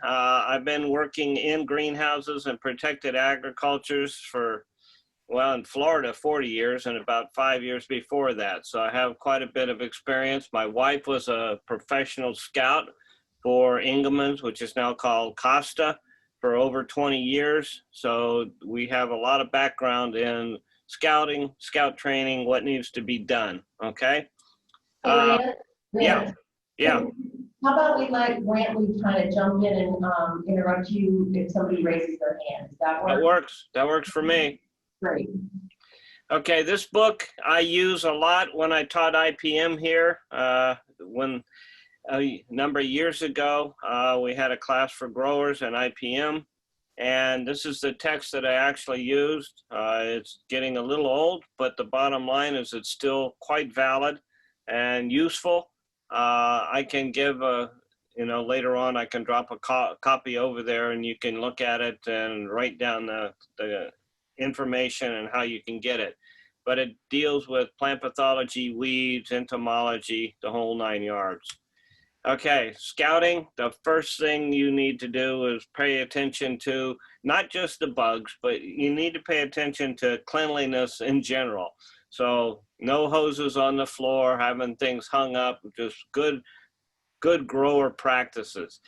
I've been working in greenhouses and protected agricultures for, well, in Florida, 40 years and about 5 years before that. So I have quite a bit of experience. My wife was a professional scout for Engelmann's, which is now called Costa, for over 20 years. So we have a lot of background in scouting, scout training, what needs to be done, okay? Hey, Grant, Yeah, yeah. How about we let Brantley kind of jump in and interrupt you if somebody raises their hand? Does that work? That works for me. Great. Okay, this book I use a lot when I taught IPM here. When a number of years ago, we had a class for growers and IPM, and this is the text that I actually used. It's getting a little old, but the bottom line is it's still quite valid and useful. I can give later on I can drop a copy over there and you can look at it and write down the information and how you can get it. But it deals with plant pathology, weeds, entomology, the whole 9 yards. Okay, scouting, the first thing you need to do is pay attention to not just the bugs, but you need to pay attention to cleanliness in general. So no hoses on the floor, having things hung up, just good grower practices.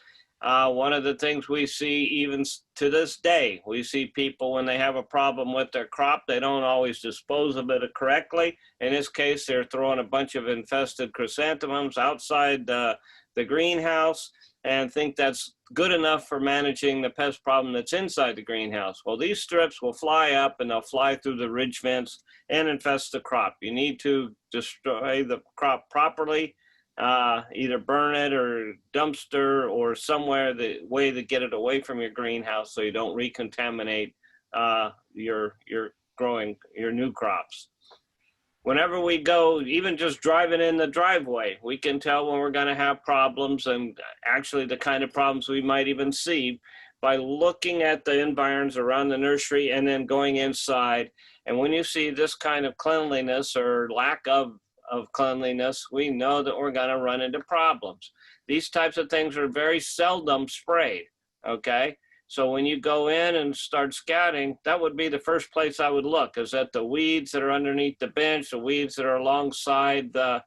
One of the things we see even to this day, we see people when they have a problem with their crop, they don't always dispose of it correctly. In this case, they're throwing a bunch of infested chrysanthemums outside the greenhouse and think that's good enough for managing the pest problem that's inside the greenhouse. Well, these strips will fly up and they'll fly through the ridge vents and infest the crop. You need to destroy the crop properly, either burn it or dumpster or somewhere the way to get it away from your greenhouse so you don't recontaminate your new crops. Whenever we go, even just driving in the driveway, we can tell when we're going to have problems, and actually the kind of problems we might even see by looking at the environs around the nursery and then going inside. And when you see this kind of cleanliness or lack of cleanliness, we know that we're going to run into problems. These types of things are very seldom sprayed, okay? So when you go in and start scouting, that would be the first place I would look, is at the weeds that are underneath the bench, the weeds that are alongside the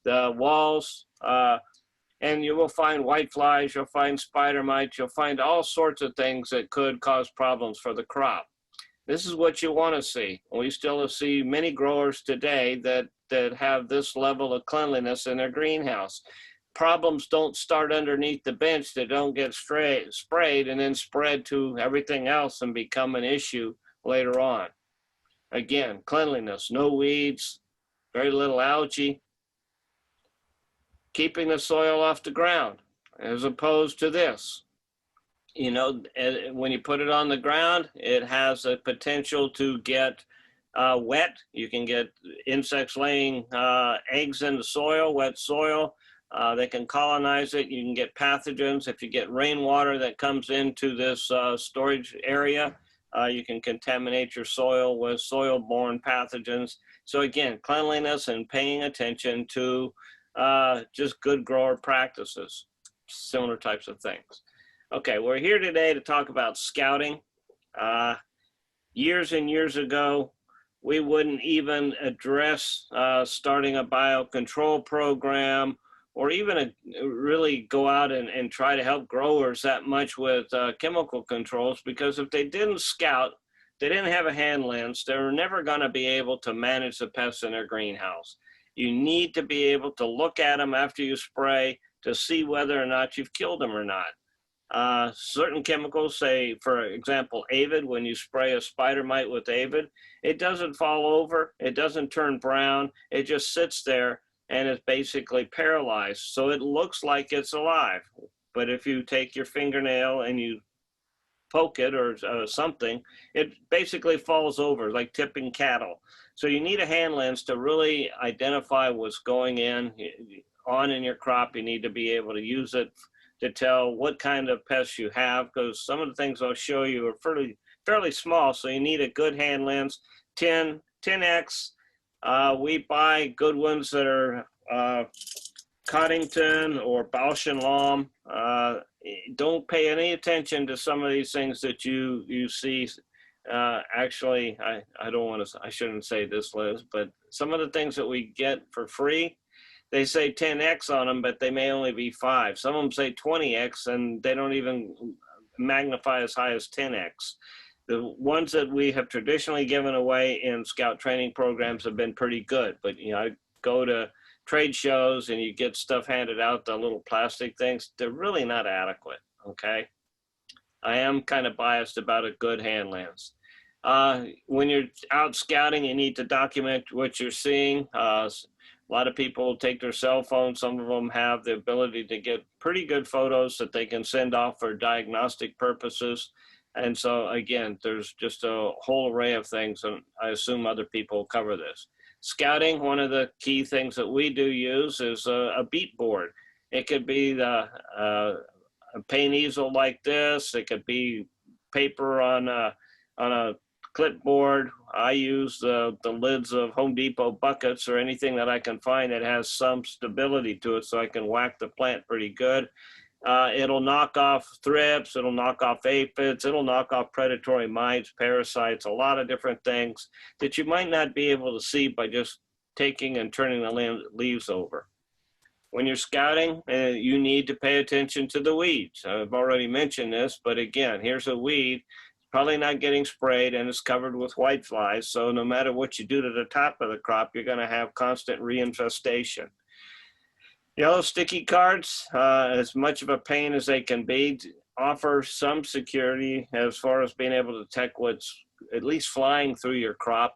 walls, and you will find whiteflies, you'll find spider mites, you'll find all sorts of things that could cause problems for the crop. This is what you want to see. We still see many growers today that have this level of cleanliness in their greenhouse. Problems don't start underneath the bench, they don't get sprayed and then spread to everything else and become an issue later on. Again, cleanliness, no weeds, very little algae, keeping the soil off the ground, as opposed to this. You know, when you put it on the ground, it has a potential to get wet. You can get insects laying eggs in the soil, wet soil. They can colonize it. You can get pathogens. If you get rainwater that comes into this storage area, you can contaminate your soil with soil-borne pathogens. So again, cleanliness and paying attention to just good grower practices, similar types of things. Okay, we're here today to talk about scouting. Years and years ago, we wouldn't even address starting a biocontrol program or even really go out and try to help growers that much with chemical controls, because if they didn't scout, they didn't have a hand lens, they were never gonna be able to manage the pests in their greenhouse. You need to be able to look at them after you spray to see whether or not you've killed them or not. Certain chemicals, say, for example, Avid, when you spray a spider mite with Avid, it doesn't fall over, it doesn't turn brown, it just sits there and is basically paralyzed. So it looks like it's alive. But if you take your fingernail and you poke it or something, it basically falls over, like tipping cattle. So you need a hand lens to really identify what's going on in your crop. You need to be able to use it to tell what kind of pests you have, because some of the things I'll show you are fairly small, so you need a good hand lens. 10x. We buy good ones that are Coddington or Bausch & Lomb. don't pay any attention to some of these things that you see. Actually, I don't want to, I shouldn't say this, Liz, but some of the things that we get for free, they say 10x on them, but they may only be 5. Some of them say 20x, and they don't even magnify as high as 10x. The ones that we have traditionally given away in scout training programs have been pretty good, but I go to trade shows and you get stuff handed out, the little plastic things, they're really not adequate, okay? I am kind of biased about a good hand lens. When you're out scouting, you need to document what you're seeing. A lot of people take their cell phones. Some of them have the ability to get pretty good photos that they can send off for diagnostic purposes. And so again, there's just a whole array of things, and I assume other people cover this. Scouting, one of the key things that we do use is a beat board. It could be a paint easel like this. It could be paper on a clipboard. I use the lids of Home Depot buckets or anything that I can find that has some stability to it, so I can whack the plant pretty good. It'll knock off thrips, it'll knock off aphids, it'll knock off predatory mites, parasites, a lot of different things that you might not be able to see by just taking and turning the leaves over. When you're scouting, you need to pay attention to the weeds. I've already mentioned this, but again, here's a weed, probably not getting sprayed, and it's covered with whiteflies. So no matter what you do to the top of the crop, you're going to have constant reinfestation. Yellow sticky cards, as much of a pain as they can be, offer some security as far as being able to detect what's at least flying through your crop.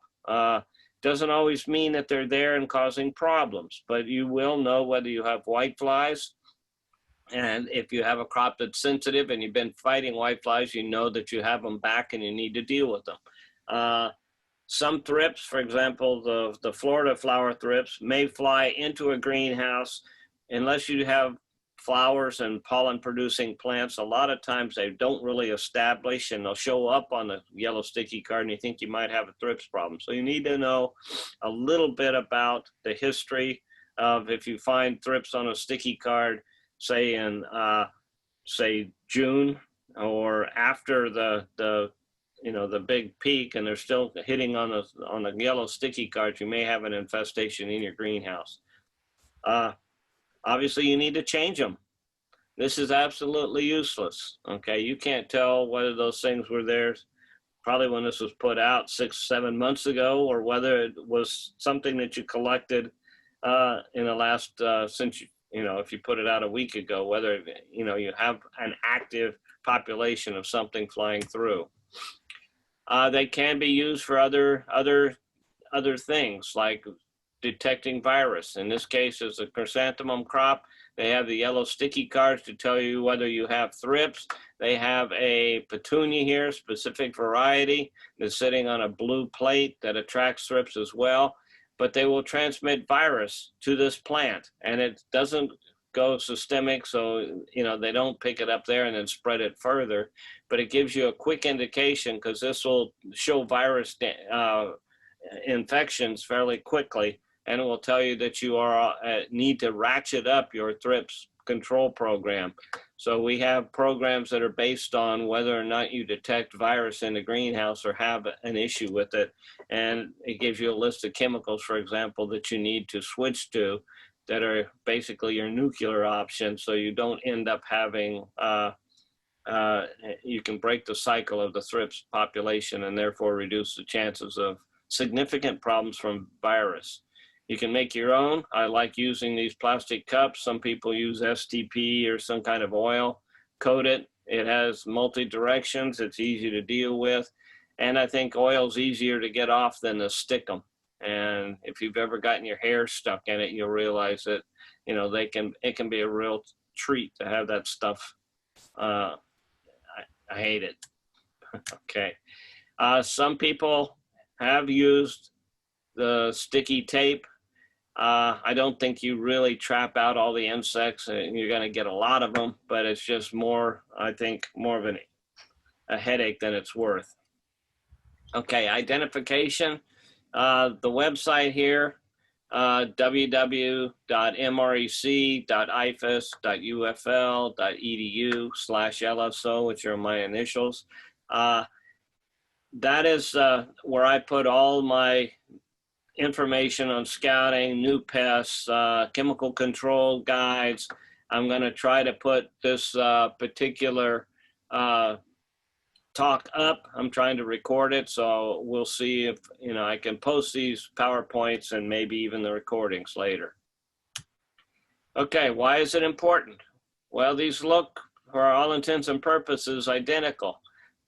Doesn't always mean that they're there and causing problems, but you will know whether you have whiteflies. And if you have a crop that's sensitive and you've been fighting whiteflies, you know that you have them back and you need to deal with them. Some thrips, for example, the Florida flower thrips, may fly into a greenhouse. Unless you have flowers and pollen producing plants, a lot of times they don't really establish, and they'll show up on the yellow sticky card and you think you might have a thrips problem. So you need to know a little bit about the history of, if you find thrips on a sticky card, say in say June or after the big peak, and they're still hitting on the yellow sticky cards, you may have an infestation in your greenhouse. Obviously, you need to change them. This is absolutely useless. Okay, you can't tell whether those things were there probably when this was put out 6-7 months ago, or whether it was something that you collected in the last since if you put it out a week ago, whether you have an active population of something flying through. They can be used for other things, like detecting virus. In this case, it's a chrysanthemum crop. They have the yellow sticky cards to tell you whether you have thrips. They have a petunia here, specific variety, that's sitting on a blue plate that attracts thrips as well. But they will transmit virus to this plant, and it doesn't go systemic, so they don't pick it up there and then spread it further. But it gives you a quick indication, because this will show virus infections fairly quickly, and it will tell you that you are need to ratchet up your thrips control program. So we have programs that are based on whether or not you detect virus in the greenhouse or have an issue with it. And it gives you a list of chemicals, for example, that you need to switch to, that are basically your nuclear options, so you don't end up having, you can break the cycle of the thrips population and therefore reduce the chances of significant problems from virus. You can make your own. I like using these plastic cups. Some people use STP or some kind of oil, coat it. It has multi-directions. It's easy to deal with. And I think oil's easier to get off than to stick them. And if you've ever gotten your hair stuck in it, you'll realize that, it can be a real treat to have that stuff. I hate it. Okay. Some people have used the sticky tape. I don't think you really trap out all the insects, and you're going to get a lot of them, but it's just more, I think, more of a headache than it's worth. Okay, identification. The website here www.mrec.ifas.ufl.edu/LSO, which are my initials. That is where I put all my information on scouting, new pests, chemical control guides. I'm going to try to put this particular talk up. I'm trying to record it, so we'll see if I can post these PowerPoints and maybe even the recordings later. Okay, why is it important? Well, these look, for all intents and purposes, identical,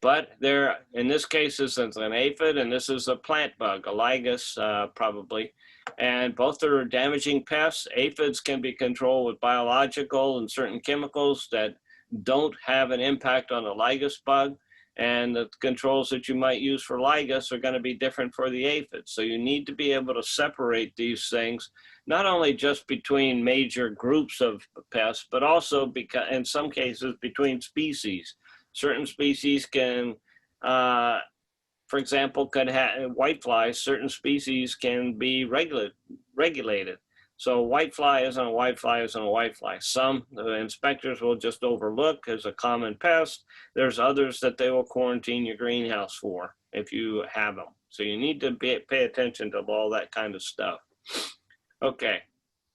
but they're, in this case, this is an aphid and this is a plant bug, a lygus probably, and both are damaging pests. Aphids can be controlled with biological and certain chemicals that don't have an impact on the lygus bug, and the controls that you might use for lygus are going to be different for the aphids. So you need to be able to separate these things, not only just between major groups of pests, but also because in some cases between species. Certain species can, for example, could have whiteflies. Certain species can be regulated. So whitefly isn't a whitefly isn't a whitefly. Some the inspectors will just overlook as a common pest. There's others that they will quarantine your greenhouse for if you have them. So you need to pay attention to all that kind of stuff. Okay,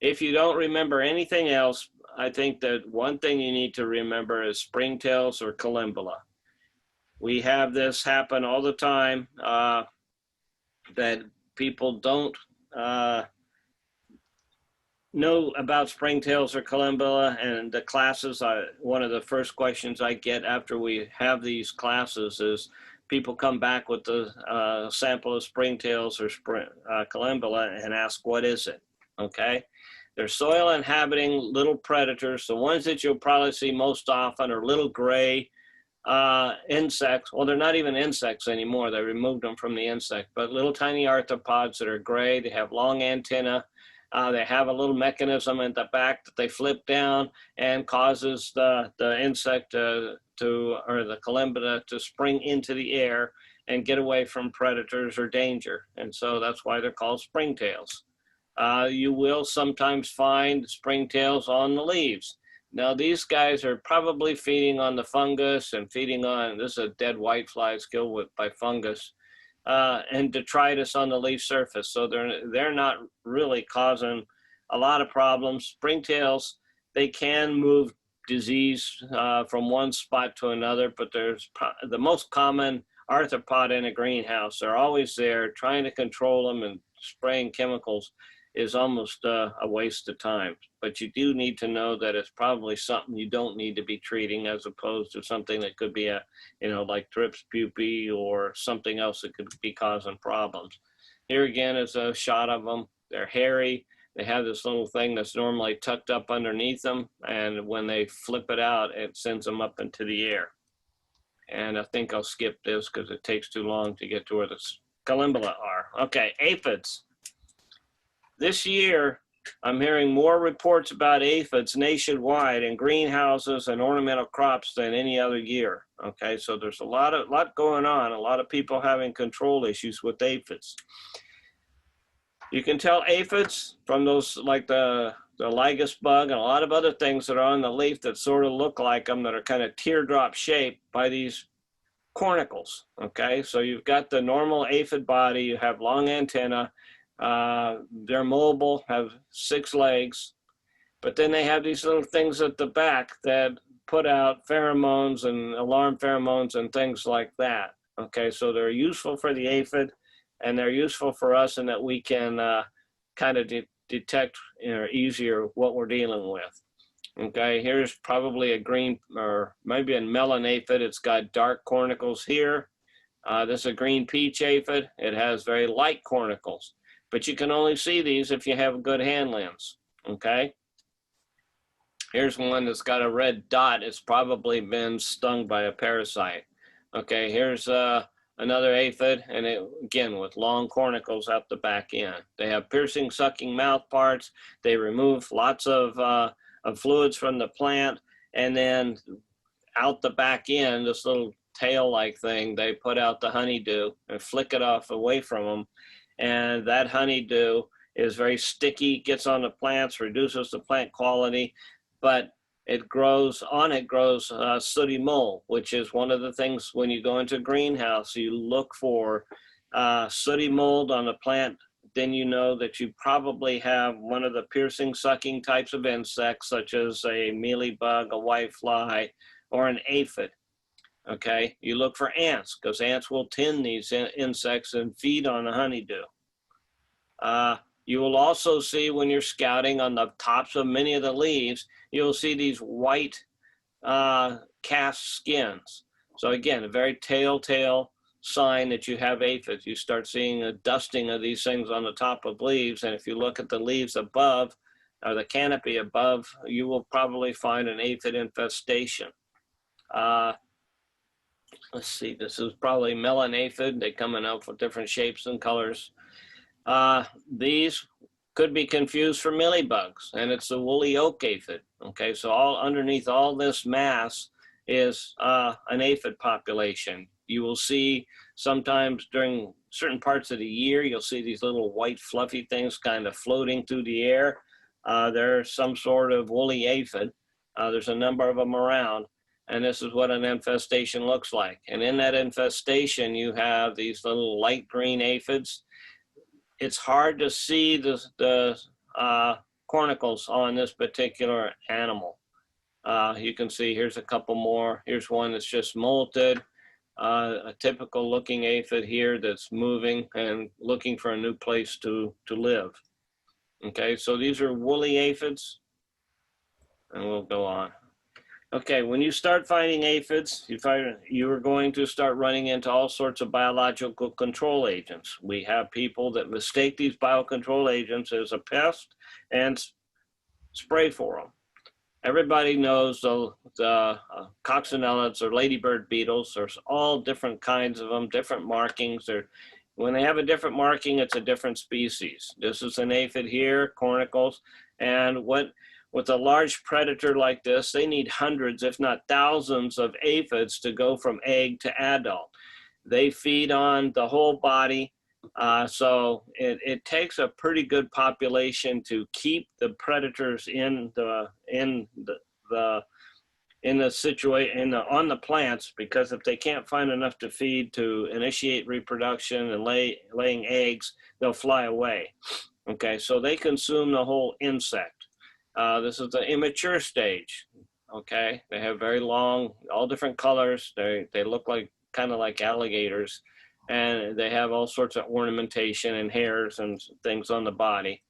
if you don't remember anything else, I think that one thing you need to remember is springtails or columbella. We have this happen all the time, that people don't know about springtails or columbella, and the classes, one of the first questions I get after we have these classes is people come back with the sample of springtails or columbella and ask, what is it? Okay, they're soil inhabiting little predators. The ones that you'll probably see most often are little gray insects. Well, they're not even insects anymore. They removed them from the insect, but little tiny arthropods that are gray. They have long antennae. They have a little mechanism at the back that they flip down and causes the insect or the columbella to spring into the air and get away from predators or danger. And so that's why they're called springtails. You will sometimes find springtails on the leaves. Now these guys are probably feeding on the fungus and feeding on, this is a dead whitefly killed by fungus, and detritus on the leaf surface. So they're not really causing a lot of problems. Springtails, they can move disease from one spot to another, but there's the most common arthropod in a greenhouse. They're always there. Trying to control them and spraying chemicals is almost a waste of time. But you do need to know that it's probably something you don't need to be treating, as opposed to something that could be like Thrips pupae or something else that could be causing problems. Here again is a shot of them. They're hairy. They have this little thing that's normally tucked up underneath them, and when they flip it out, it sends them up into the air. And I think I'll skip this because it takes too long to get to where the columbella are. Okay, aphids. This year, I'm hearing more reports about aphids nationwide in greenhouses and ornamental crops than any other year. Okay, so there's a lot going on, a lot of people having control issues with aphids. You can tell aphids from those, like the lygus bug and a lot of other things that are on the leaf that sort of look like them, that are kind of teardrop shaped, by these cornicles. Okay, so you've got the normal aphid body, you have long antenna, they're mobile, have 6 legs, but then they have these little things at the back that put out pheromones and alarm pheromones and things like that. Okay, so they're useful for the aphid, and they're useful for us in that we can kind of detect easier what we're dealing with. Okay, here's probably a green, or maybe a melon aphid. It's got dark cornicles here. This is a green peach aphid. It has very light cornicles, but you can only see these if you have a good hand lens. Okay, here's one that's got a red dot. It's probably been stung by a parasite. Okay, here's another aphid, and again with long cornicles out the back end. They have piercing, sucking mouth parts. They remove lots of fluids from the plant, and then out the back end, this little tail-like thing, they put out the honeydew and flick it off away from them. And that honeydew is very sticky, gets on the plants, reduces the plant quality, but it grows sooty mold, which is one of the things when you go into a greenhouse, you look for sooty mold on the plant. Then you know that you probably have one of the piercing, sucking types of insects, such as a mealybug, a whitefly, or an aphid. Okay, you look for ants, because ants will tin these insects and feed on the honeydew. You will also see when you're scouting on the tops of many of the leaves, you'll see these white cast skins. So again, a very telltale sign that you have aphids. You start seeing a dusting of these things on the top of leaves, and if you look at the leaves above, or the canopy above, you will probably find an aphid infestation. Let's see, this is probably melon aphid. They come in out with different shapes and colors. These could be confused for mealybugs, and it's the woolly oak aphid. Okay, so all underneath all this mass is an aphid population. You will see sometimes during certain parts of the year, you'll see these little white fluffy things kind of floating through the air. They're some sort of woolly aphid. There's a number of them around, and this is what an infestation looks like. And in that infestation, you have these little light green aphids. It's hard to see the cornicles on this particular animal. You can see here's a couple more. Here's one that's just molted. A typical looking aphid here that's moving and looking for a new place to live. Okay, so these are woolly aphids, and we'll go on. Okay, when you start finding aphids, you are going to start running into all sorts of biological control agents. We have people that mistake these biocontrol agents as a pest and spray for them. Everybody knows the coccinellids or ladybird beetles. There's all different kinds of them, different markings. When they have a different marking, it's a different species. This is an aphid here, cornicles, and with a large predator like this, they need hundreds, if not thousands, of aphids to go from egg to adult. They feed on the whole body, so it takes a pretty good population to keep the predators on the plants, because if they can't find enough to feed to initiate reproduction and laying eggs, they'll fly away. Okay, so they consume the whole insect. This is the immature stage. Okay, they have very long, all different colors. They look like kind of like alligators, and they have all sorts of ornamentation and hairs and things on the body.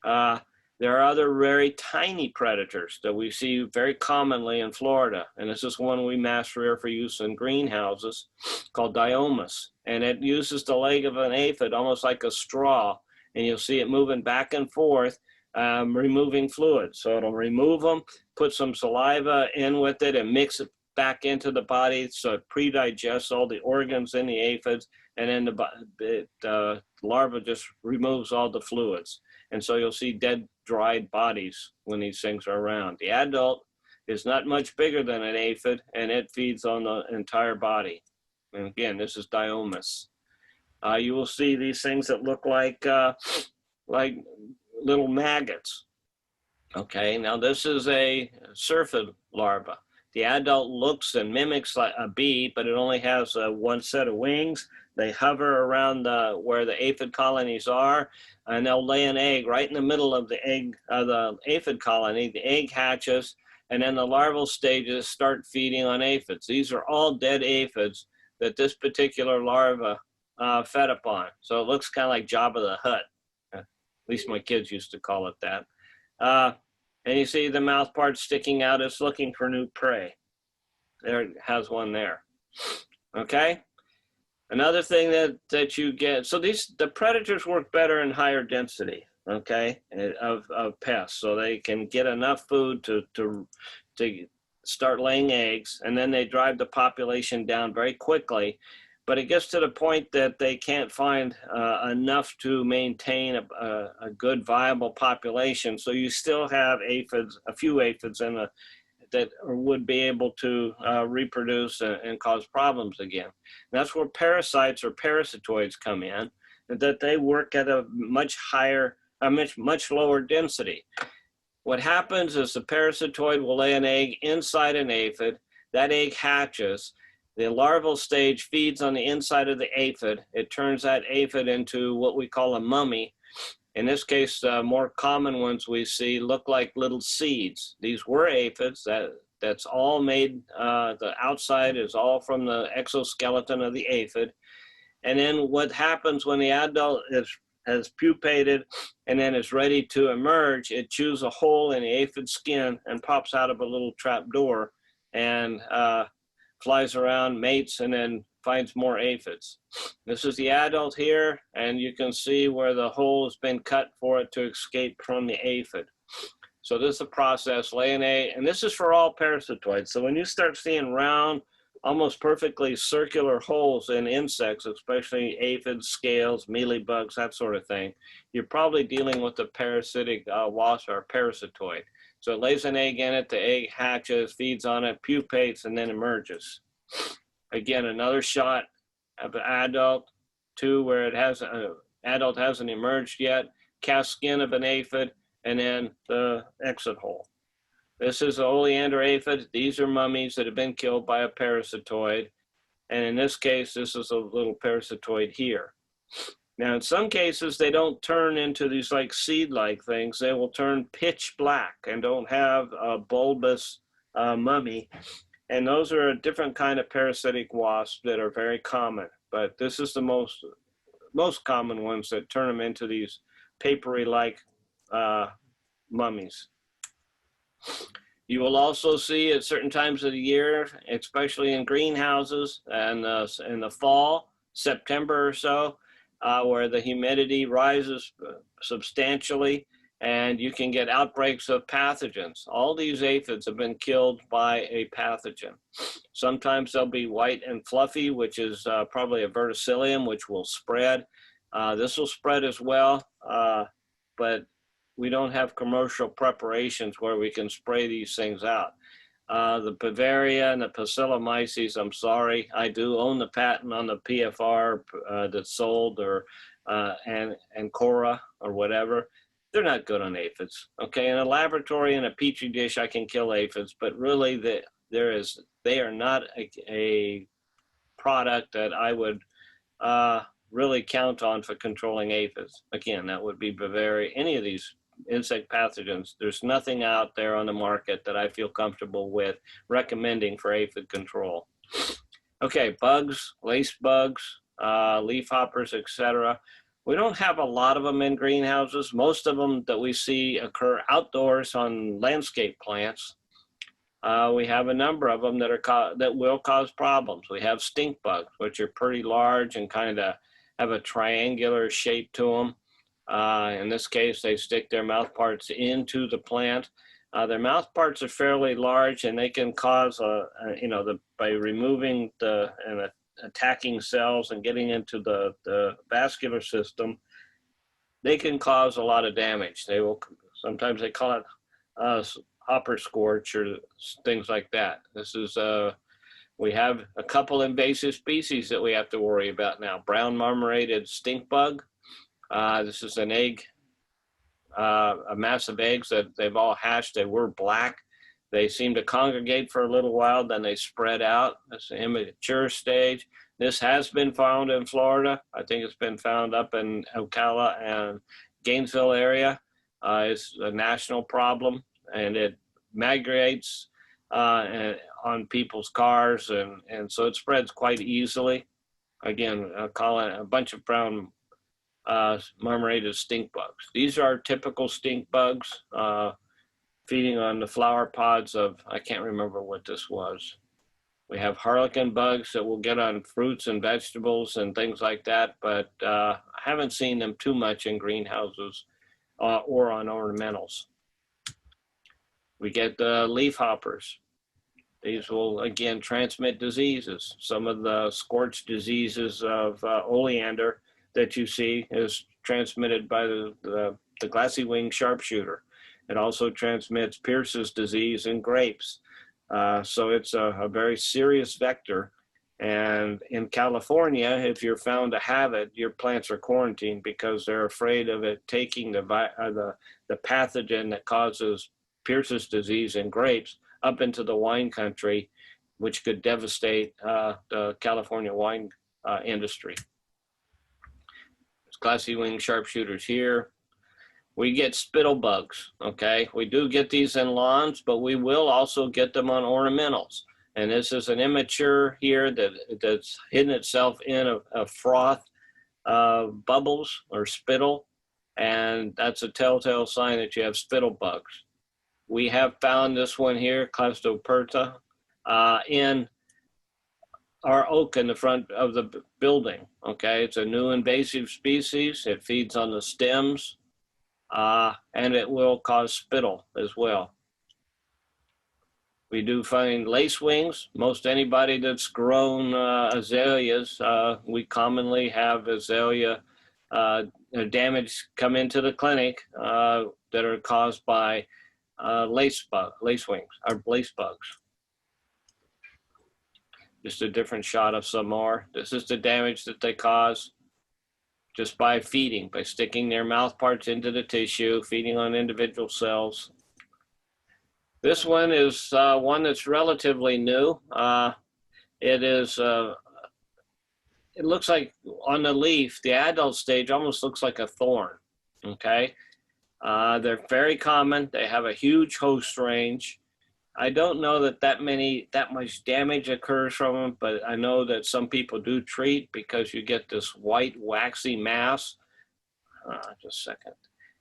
There are other very tiny predators that we see very commonly in Florida, and this is one we mass rear for use in greenhouses, called Diomus, and it uses the leg of an aphid almost like a straw, and you'll see it moving back and forth, removing fluids. So it'll remove them, put some saliva in with it, and mix it back into the body, so it pre-digests all the organs in the aphids, and then the larva just removes all the fluids. And so you'll see dead, dried bodies when these things are around. The adult is not much bigger than an aphid, and it feeds on the entire body. And again, this is Diomus. You will see these things that look like little maggots. Okay, now this is a syrphid larva. The adult looks and mimics like a bee, but it only has one set of wings. They hover around where the aphid colonies are, and they'll lay an egg right in the middle of the aphid colony. The egg hatches, and then the larval stages start feeding on aphids. These are all dead aphids that this particular larva fed upon. So it looks kind of like Jabba the Hutt. At least my kids used to call it that. And you see the mouth part sticking out. It's looking for new prey. There it has one there. Okay. Another thing that you get, so the predators work better in higher density, okay, of pests, so they can get enough food to start laying eggs, and then they drive the population down very quickly. But it gets to the point that they can't find enough to maintain a good viable population. So you still have aphids, a few aphids that would be able to reproduce and cause problems again. And that's where parasites or parasitoids come in, that they work at a much higher a much lower density. What happens is the parasitoid will lay an egg inside an aphid. That egg hatches. The larval stage feeds on the inside of the aphid. It turns that aphid into what we call a mummy. In this case, more common ones we see look like little seeds. These were aphids. That's all made, the outside is all from the exoskeleton of the aphid. And then what happens when the adult has pupated and then is ready to emerge, it chews a hole in the aphid skin and pops out of a little trap door and flies around, mates, and then finds more aphids. This is the adult here, and you can see where the hole has been cut for it to escape from the aphid. So this is a process, lay an egg, and this is for all parasitoids. So when you start seeing round, almost perfectly circular holes in insects, especially aphids, scales, mealybugs, that sort of thing, you're probably dealing with a parasitic wasp or parasitoid. So it lays an egg in it, the egg hatches, feeds on it, pupates, and then emerges. Again, another shot of an adult, two where it has adult hasn't emerged yet, cast skin of an aphid, and then the exit hole. This is an oleander aphid. These are mummies that have been killed by a parasitoid. And in this case, this is a little parasitoid here. Now, in some cases, they don't turn into these like seed-like things. They will turn pitch black and don't have a bulbous mummy. And those are a different kind of parasitic wasp that are very common. But this is the most common ones that turn them into these papery-like mummies. You will also see at certain times of the year, especially in greenhouses and in the fall, September or so, where the humidity rises substantially and you can get outbreaks of pathogens. All these aphids have been killed by a pathogen. Sometimes they'll be white and fluffy, which is probably a verticillium, which will spread. This will spread as well, but we don't have commercial preparations where we can spray these things out. The Bavaria and the Pacillomyces, I'm sorry, I do own the patent on the PFR that's sold, or and Cora or whatever. They're not good on aphids. Okay, in a laboratory in a petri dish, I can kill aphids, but really they are not a product that I would really count on for controlling aphids. Again, that would be Bavaria, any of these insect pathogens. There's nothing out there on the market that I feel comfortable with recommending for aphid control. Okay, bugs, lace bugs, leafhoppers, etc. We don't have a lot of them in greenhouses. Most of them that we see occur outdoors on landscape plants. We have a number of them that will cause problems. We have stink bugs, which are pretty large and kind of have a triangular shape to them. In this case, they stick their mouth parts into the plant. Their mouth parts are fairly large, and they can cause, by removing and attacking cells and getting into the vascular system, they can cause a lot of damage. Sometimes they call it hopper scorch or things like that. This is, we have a couple invasive species that we have to worry about now. Brown marmorated stink bug. This is an egg, a mass of eggs that they've all hatched. They were black. They seem to congregate for a little while, then they spread out. That's the immature stage. This has been found in Florida. I think it's been found up in Ocala and Gainesville area. It's a national problem, and it migrates on people's cars, and so it spreads quite easily. Again, calling a bunch of brown marmorated stink bugs. These are typical stink bugs feeding on the flower pods of, I can't remember what this was. We have harlequin bugs that will get on fruits and vegetables and things like that, but I haven't seen them too much in greenhouses or on ornamentals. We get the leaf hoppers. These will, again, transmit diseases. Some of the scorch diseases of oleander that you see is transmitted by the glassy wing sharpshooter. It also transmits Pierce's disease in grapes. So it's a very serious vector. And in California, if you're found to have it, your plants are quarantined because they're afraid of it taking the pathogen that causes Pierce's disease in grapes up into the wine country, which could devastate the California wine industry. There's glassy wing sharpshooters here. We get spittle bugs, okay? We do get these in lawns, but we will also get them on ornamentals. And this is an immature here that's hidden itself in a froth bubbles or spittle, and that's a telltale sign that you have spittle bugs. We have found this one here, Clastoperta, in our oak in the front of the building, okay? It's a new invasive species. It feeds on the stems, and it will cause spittle as well. We do find lacewings. Most anybody that's grown azaleas, we commonly have azalea damage come into the clinic that are caused by lacewings or lace bugs. Just a different shot of some more. This is the damage that they cause just by feeding, by sticking their mouth parts into the tissue, feeding on individual cells. This one is one that's relatively new. It looks like on the leaf, the adult stage almost looks like a thorn, okay? They're very common. They have a huge host range. I don't know that much damage occurs from them, but I know that some people do treat because you get this white waxy mass. Just a second.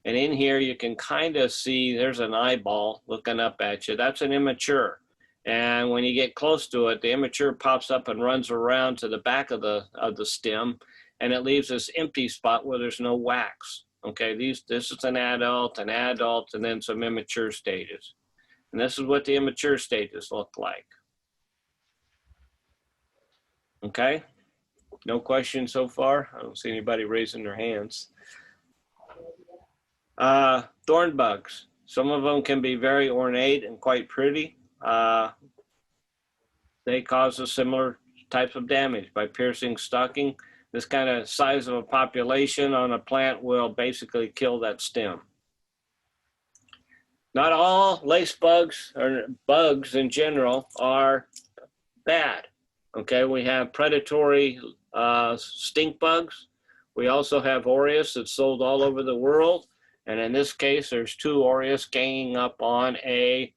And in here, you can kind of see there's an eyeball looking up at you. That's an immature. And when you get close to it, the immature pops up and runs around to the back of the stem, and it leaves this empty spot where there's no wax. Okay, this is an adult, and then some immature stages. And this is what the immature stages look like. Okay, no questions so far? I don't see anybody raising their hands. Thorn bugs. Some of them can be very ornate and quite pretty. They cause a similar types of damage by piercing, stalking. This kind of size of a population on a plant will basically kill that stem. Not all lace bugs or bugs in general are bad. Okay, we have predatory stink bugs. We also have Aureus that's sold all over the world. And in this case, there's 2 Aureus ganging up on a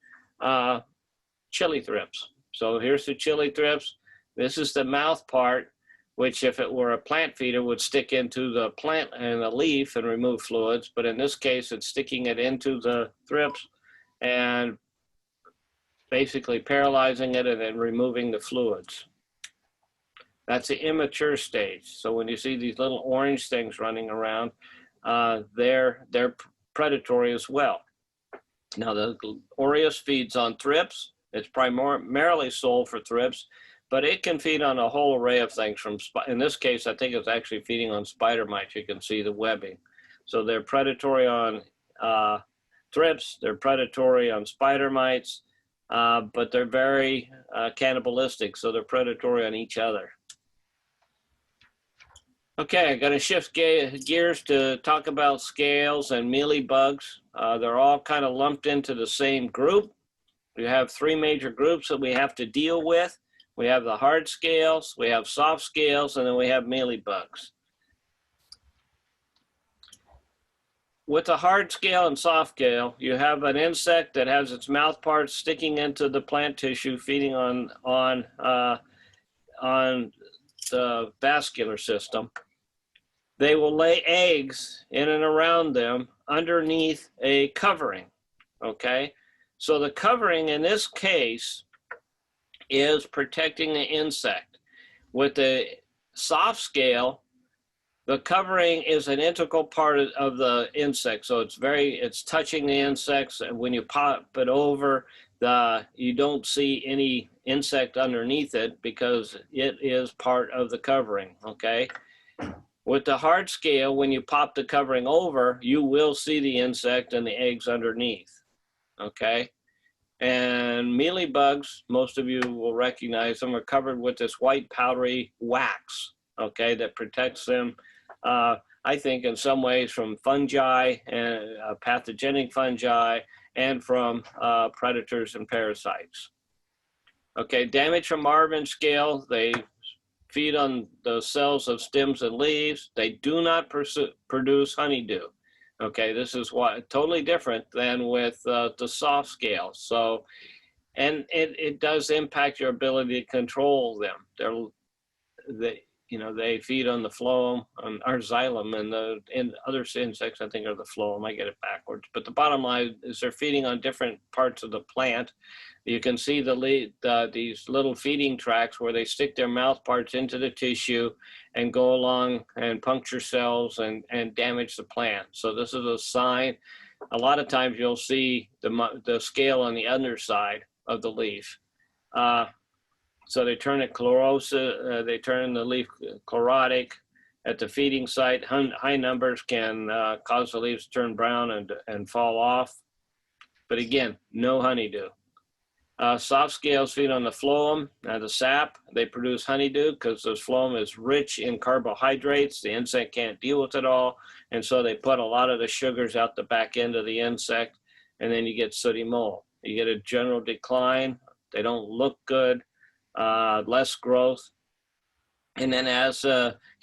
chili thrips. So here's the chili thrips. This is the mouth part, which if it were a plant feeder would stick into the plant and the leaf and remove fluids. But in this case, it's sticking it into the thrips and basically paralyzing it and then removing the fluids. That's the immature stage. So when you see these little orange things running around, they're predatory as well. Now the Aureus feeds on thrips. It's primarily sold for thrips, but it can feed on a whole array of things. In this case, I think it's actually feeding on spider mites. You can see the webbing. So they're predatory on thrips. They're predatory on spider mites, but they're very cannibalistic. So they're predatory on each other. Okay, I'm going to shift gears to talk about scales and mealybugs. They're all kind of lumped into the same group. We have 3 major groups that we have to deal with. We have the hard scales, we have soft scales, and then we have mealybugs. With the hard scale and soft scale, you have an insect that has its mouth parts sticking into the plant tissue, feeding on the vascular system. They will lay eggs in and around them underneath a covering, okay? So the covering in this case is protecting the insect. With the soft scale, the covering is an integral part of the insect. So it's touching the insects, and when you pop it over, you don't see any insect underneath it because it is part of the covering, okay? With the hard scale, when you pop the covering over, you will see the insect and the eggs underneath, okay? And mealybugs, most of you will recognize them, are covered with this white powdery wax, okay, that protects them, I think, in some ways from fungi and pathogenic fungi and from predators and parasites. Okay, damage from Marvin scale, they feed on the cells of stems and leaves. They do not produce honeydew. Okay, this is what totally different than with the soft scale. So, and it does impact your ability to control them. They feed on the phloem, on our xylem, and other insects, I think, are the phloem. I get it backwards. But the bottom line is they're feeding on different parts of the plant. You can see these little feeding tracts where they stick their mouth parts into the tissue and go along and puncture cells and damage the plant. So this is a sign. A lot of times you'll see the scale on the underside of the leaf. So they turn it chlorosis, they turn the leaf chlorotic at the feeding site. High numbers can cause the leaves to turn brown and fall off. But again, no honeydew. Soft scales feed on the phloem, the sap. They produce honeydew because the phloem is rich in carbohydrates. The insect can't deal with it all. And so they put a lot of the sugars out the back end of the insect, and then you get sooty mold. You get a general decline. They don't look good. Less growth. And then as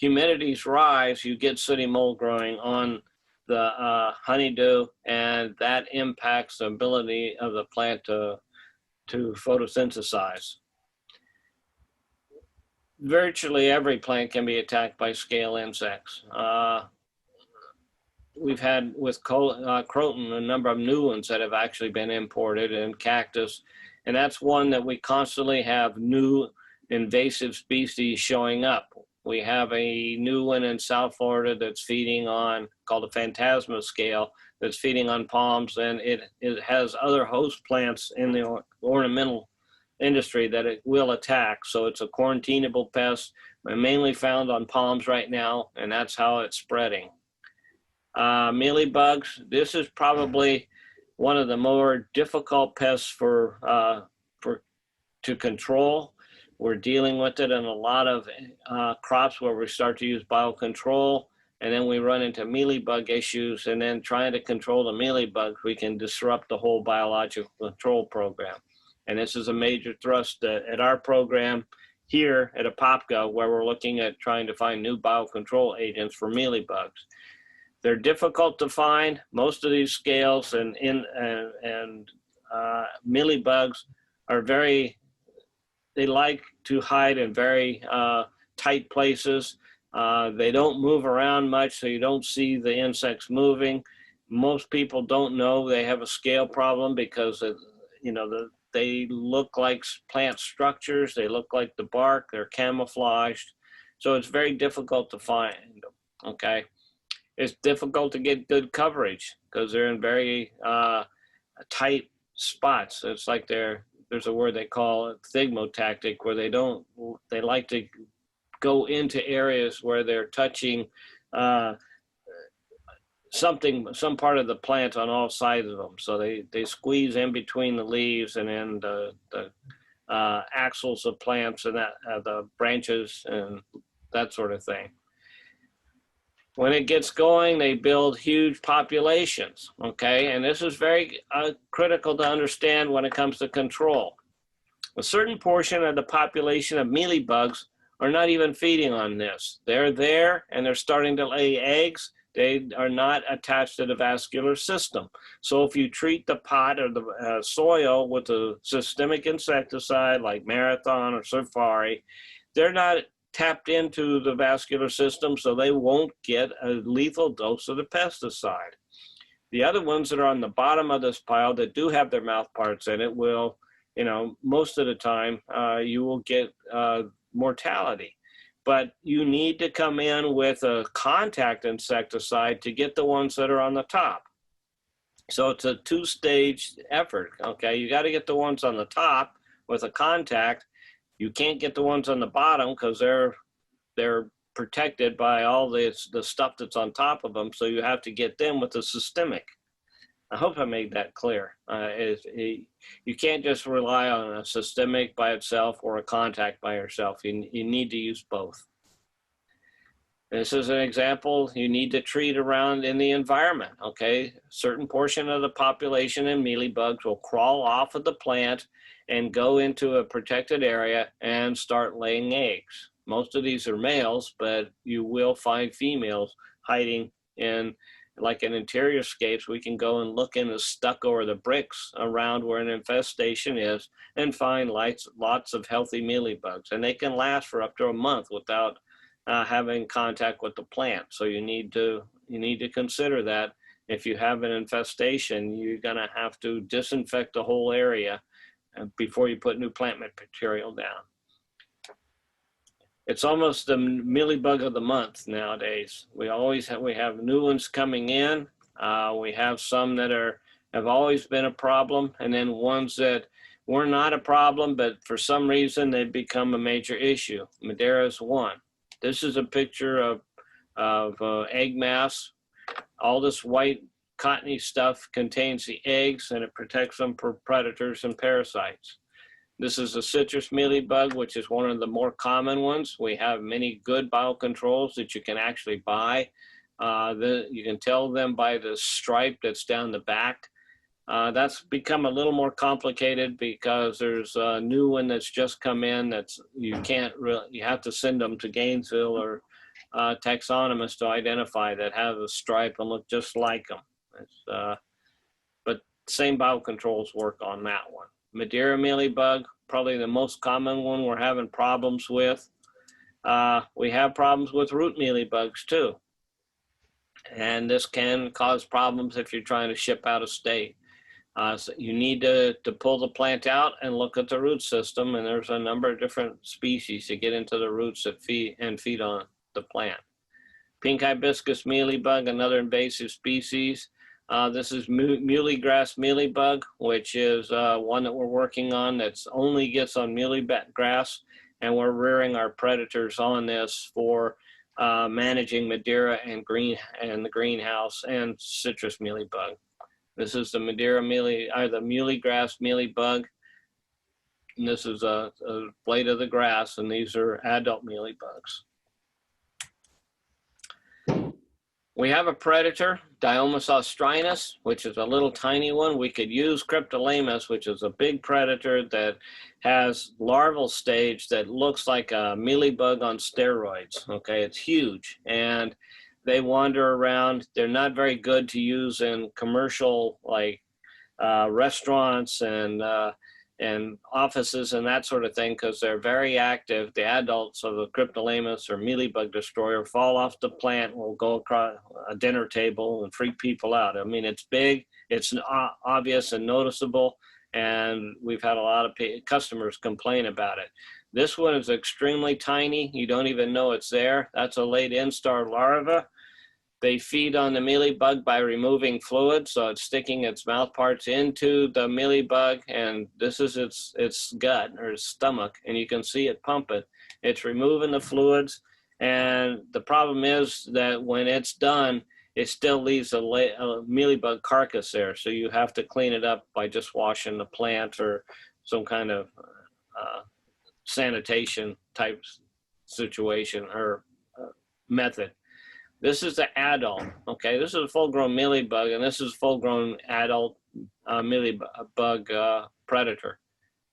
humidities rise, you get sooty mold growing on the honeydew, and that impacts the ability of the plant to photosynthesize. Virtually every plant can be attacked by scale insects. We've had with croton a number of new ones that have actually been imported, and cactus. And that's one that we constantly have new invasive species showing up. We have a new one in South Florida that's feeding on, called a phantasma scale, that's feeding on palms, and it has other host plants in the ornamental industry that it will attack. So it's a quarantinable pest, mainly found on palms right now, and that's how it's spreading. Mealybugs, this is probably one of the more difficult pests to control. We're dealing with it in a lot of crops where we start to use biocontrol, and then we run into mealybug issues, and then trying to control the mealybugs, we can disrupt the whole biological control program. And this is a major thrust at our program here at Apopka, where we're looking at trying to find new biocontrol agents for mealybugs. They're difficult to find. Most of these scales and mealybugs are they like to hide in very tight places. They don't move around much, so you don't see the insects moving. Most people don't know they have a scale problem because they look like plant structures. They look like the bark. They're camouflaged. So it's very difficult to find, okay? It's difficult to get good coverage because they're in very tight spots. It's like there's a word they call it thigmotactic, where they like to go into areas where they're touching some part of the plant on all sides of them. So they squeeze in between the leaves and then the axils of plants and the branches and that sort of thing. When it gets going, they build huge populations, okay? And this is very critical to understand when it comes to control. A certain portion of the population of mealybugs are not even feeding on this. They're there and they're starting to lay eggs. They are not attached to the vascular system. So if you treat the pot or the soil with a systemic insecticide like Marathon or Safari, they're not tapped into the vascular system, so they won't get a lethal dose of the pesticide. The other ones that are on the bottom of this pile that do have their mouth parts in it will, most of the time, you will get mortality. But you need to come in with a contact insecticide to get the ones that are on the top. So it's a two-stage effort, okay? You got to get the ones on the top with a contact. You can't get the ones on the bottom because they're protected by all the stuff that's on top of them. So you have to get them with a systemic. I hope I made that clear. You can't just rely on a systemic by itself or a contact by yourself. You need to use both. This is an example. You need to treat around in the environment, okay? A certain portion of the population and mealybugs will crawl off of the plant and go into a protected area and start laying eggs. Most of these are males, but you will find females hiding in, like in interior scapes. We can go and look in the stucco or the bricks around where an infestation is and find lots of healthy mealybugs. And they can last for up to a month without having contact with the plant. So you need to consider that if you have an infestation, you're going to have to disinfect the whole area before you put new plant material down. It's almost the mealybug of the month nowadays. We have new ones coming in. We have some that have always been a problem, and then ones that were not a problem, but for some reason they've become a major issue. Madeira is one. This is a picture of egg mass. All this white cottony stuff contains the eggs, and it protects them from predators and parasites. This is a citrus mealybug, which is one of the more common ones. We have many good biocontrols that you can actually buy. You can tell them by the stripe that's down the back. That's become a little more complicated because there's a new one that's just come in you have to send them to Gainesville or Taxonomist to identify that have a stripe and look just like them. But same biocontrols work on that one. Madeira mealybug, probably the most common one we're having problems with. We have problems with root mealybugs too. And this can cause problems if you're trying to ship out of state. So you need to pull the plant out and look at the root system, and there's a number of different species that get into the roots that feed on the plant. Pink hibiscus mealybug, another invasive species. This is muhlygrass mealybug, which is one that we're working on that's only gets on muhlygrass, and we're rearing our predators on this for managing Madeira and the greenhouse and citrus mealybug. This is the Madeira the muhlygrass mealybug, and this is a blade of the grass, and these are adult mealybugs. We have a predator, Diomus austrinus, which is a little tiny one. We could use Cryptolaemus, which is a big predator that has larval stage that looks like a mealybug on steroids. Okay, it's huge, and they wander around. They're not very good to use in commercial, like restaurants and offices and that sort of thing, because they're very active. The adults of the Cryptolaemus or mealybug destroyer fall off the plant, will go across a dinner table and freak people out. I mean, it's big, it's obvious and noticeable, and we've had a lot of customers complain about it. This one is extremely tiny. You don't even know it's there. That's a late instar larva. They feed on the mealybug by removing fluid, so it's sticking its mouth parts into the mealybug, and this is its gut or its stomach, and you can see it pump it. It's removing the fluids, and the problem is that when it's done, it still leaves a mealybug carcass there, so you have to clean it up by just washing the plant or some kind of sanitation type situation or method. This is the adult, okay? This is a full-grown mealybug, and this is a full-grown adult mealybug predator.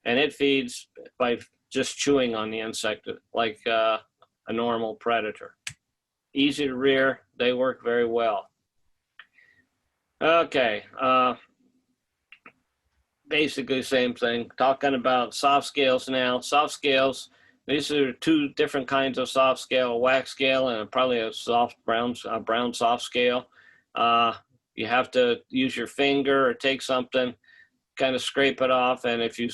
And it feeds by just chewing on the insect like a normal predator. Easy to rear, they work very well. Okay, basically same thing. Talking about soft scales now. Soft scales, these are two different kinds of soft scale, a wax scale and probably a soft brown soft scale. You have to use your finger or take something, kind of scrape it off, and if you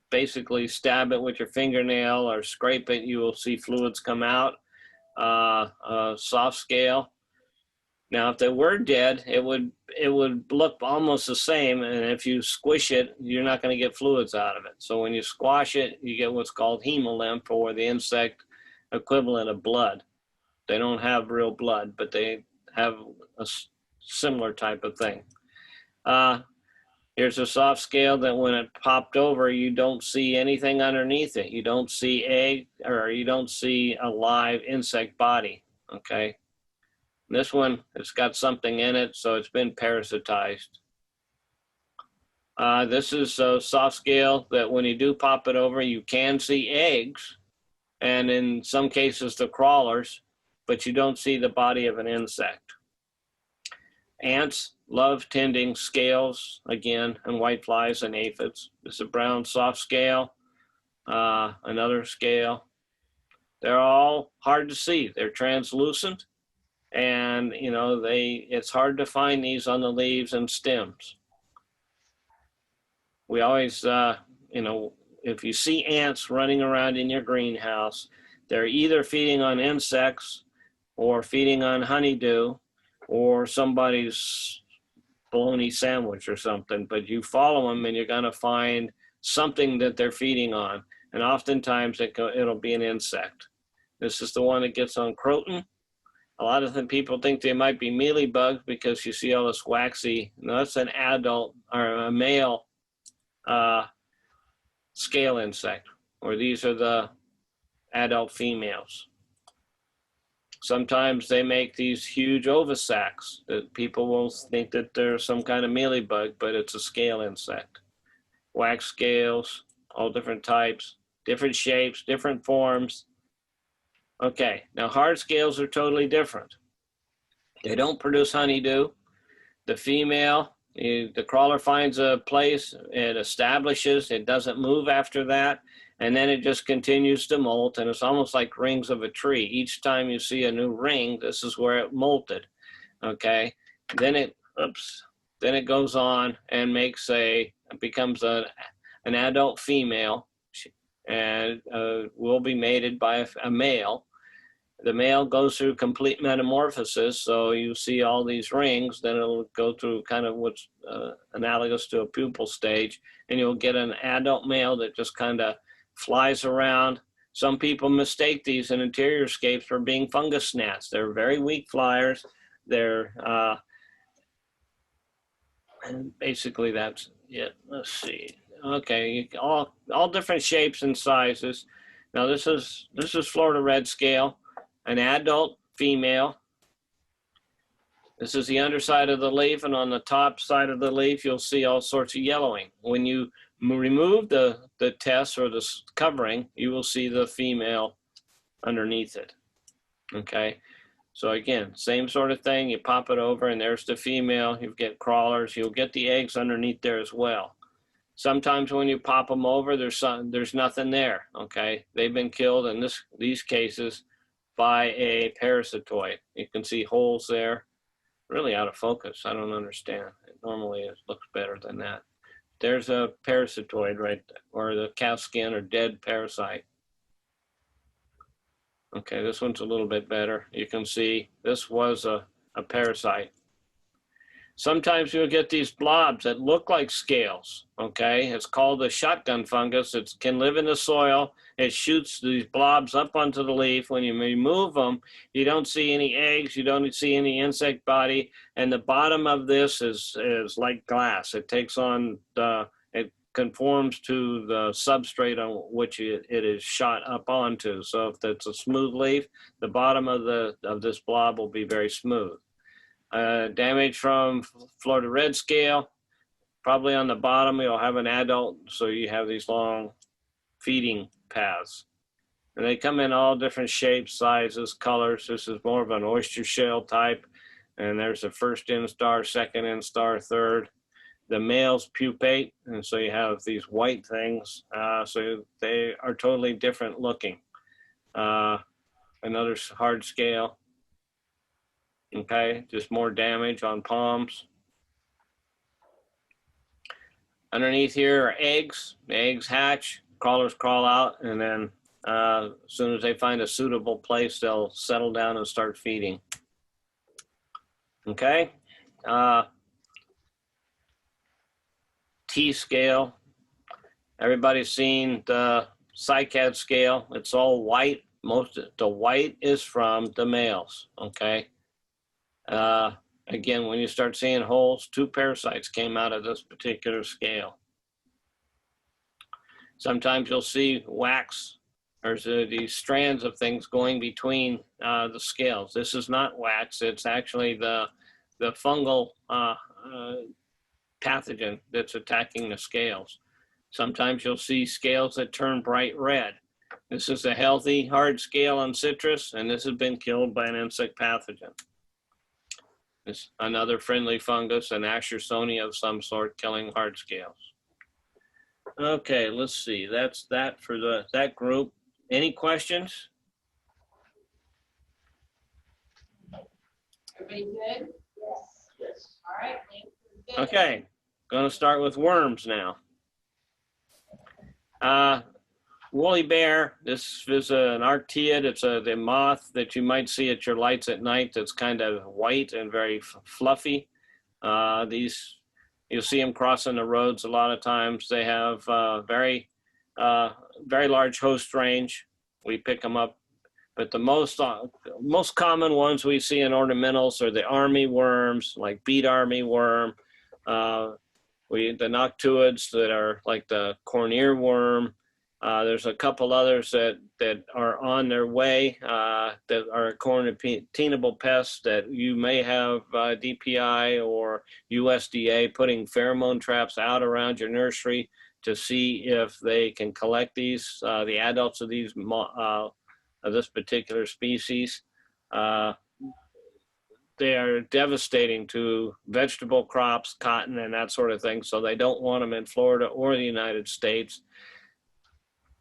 basically stab it with your fingernail or scrape it, you will see fluids come out. Soft scale. Now, if they were dead, it would look almost the same, and if you squish it, you're not going to get fluids out of it. So when you squash it, you get what's called hemolymph, or the insect equivalent of blood. They don't have real blood, but they have a similar type of thing. Here's a soft scale that when it popped over, you don't see anything underneath it. You don't see egg, or you don't see a live insect body, okay? This one, it's got something in it, so it's been parasitized. This is a soft scale that when you do pop it over, you can see eggs, and in some cases the crawlers, but you don't see the body of an insect. Ants love tending scales, again, and whiteflies and aphids. This is a brown soft scale, another scale. They're all hard to see. They're translucent, and you know, it's hard to find these on the leaves and stems. We always, you know, if you see ants running around in your greenhouse, they're either feeding on insects or feeding on honeydew or somebody's bologna sandwich or something, but you follow them and you're going to find something that they're feeding on. And oftentimes it'll be an insect. This is the one that gets on croton. A lot of the people think they might be mealybugs because you see all this waxy. No, that's an adult or a male scale insect, or these are the adult females. Sometimes they make these huge ovisacs that people will think that they're some kind of mealybug, but it's a scale insect. Wax scales, all different types, different shapes, different forms. Okay, now hard scales are totally different. They don't produce honeydew. The female, the crawler finds a place, it establishes, it doesn't move after that, and then it just continues to molt, and it's almost like rings of a tree. Each time you see a new ring, this is where it molted, okay? Then it goes on and becomes an adult female, and will be mated by a male. The male goes through complete metamorphosis, so you see all these rings, then it'll go through kind of what's analogous to a pupal stage, and you'll get an adult male that just kind of flies around. Some people mistake these in interior scapes for being fungus gnats. They're very weak flyers. They're, and basically that's it. Let's see. Okay, all different shapes and sizes. Now this is Florida red scale, an adult female. This is the underside of the leaf, and on the top side of the leaf, you'll see all sorts of yellowing. When you remove the test or the covering, you will see the female underneath it, okay? So again, same sort of thing, you pop it over and there's the female, you get crawlers, you'll get the eggs underneath there as well. Sometimes when you pop them over, there's nothing there, okay? They've been killed in these cases by a parasitoid. You can see holes there, really out of focus, I don't understand. Normally it looks better than that. There's a parasitoid right there, or the calf skin or dead parasite. Okay, this one's a little bit better. You can see this was a parasite. Sometimes you'll get these blobs that look like scales, okay? It's called a shotgun fungus. It can live in the soil. It shoots these blobs up onto the leaf. When you remove them, you don't see any eggs. You don't see any insect body. And the bottom of this is like glass. It takes on, it conforms to the substrate on which it is shot up onto. So if it's a smooth leaf, the bottom of this blob will be very smooth. Damage from Florida red scale, probably on the bottom you'll have an adult, so you have these long feeding paths. And they come in all different shapes, sizes, colors. This is more of an oyster shell type, and there's a first instar, second instar, third. The males pupate, and so you have these white things, so they are totally different looking. Another hard scale. Okay, just more damage on palms. Underneath here are eggs. The eggs hatch, crawlers crawl out, and then as soon as they find a suitable place, they'll settle down and start feeding. Okay. T-scale. Everybody's seen the cycad scale. It's all white. The white is from the males, okay? Again, when you start seeing holes, 2 parasites came out of this particular scale. Sometimes you'll see wax or these strands of things going between the scales. This is not wax, it's actually the fungal pathogen that's attacking the scales. Sometimes you'll see scales that turn bright red. This is a healthy, hard scale on citrus, and this has been killed by an insect pathogen. It's another friendly fungus, an Ashersonia of some sort, killing hard scales. Okay, let's see. That's that for that group. Any questions? Everybody good? Yes. Yes. All right. Good. Okay, going to start with worms now. Woolly bear, this is an arctiid. It's the moth that you might see at your lights at night that's kind of white and very fluffy. These, you'll see them crossing the roads a lot of times. They have very large host range. We pick them up, but the most common ones we see in ornamentals are the army worms, like beet army worm. The noctuids that are like the corn earworm. There's a couple others that are on their way that are quarantinable pests that you may have DPI or USDA putting pheromone traps out around your nursery to see if they can collect these, the adults of these of this particular species. They are devastating to vegetable crops, cotton, and that sort of thing. So they don't want them in Florida or the United States.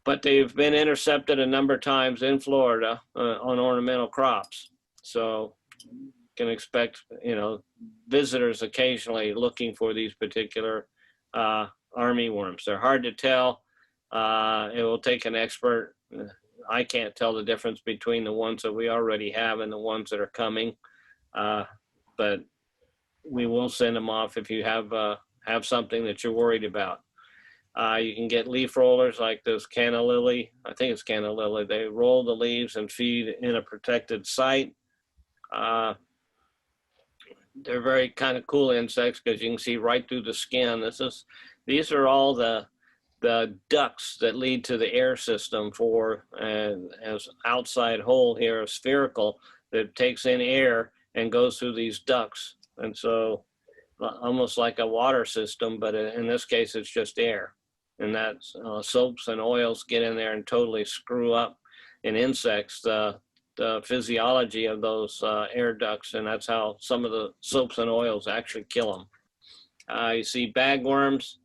But they've been intercepted a number of times in Florida on ornamental crops. So you can expect, visitors occasionally looking for these particular army worms. They're hard to tell. It will take an expert. I can't tell the difference between the ones that we already have and the ones that are coming. But we will send them off if you have something that you're worried about. You can get leaf rollers like this canna lily. I think it's canna lily. They roll the leaves and feed in a protected site. They're very kind of cool insects because you can see right through the skin. These are all the ducts that lead to the air system for as outside hole here, a spherical that takes in air and goes through these ducts. And so almost like a water system, but in this case, it's just air. And that's soaps and oils get in there and totally screw up in insects the physiology of those air ducts, and that's how some of the soaps and oils actually kill them. You see bagworms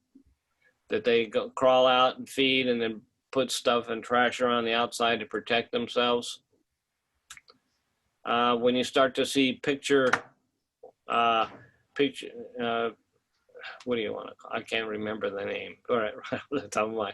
that they crawl out and feed and then put stuff and trash around the outside to protect themselves. When you start to see what do you want to call? I can't remember the name. All right, right off the top of my.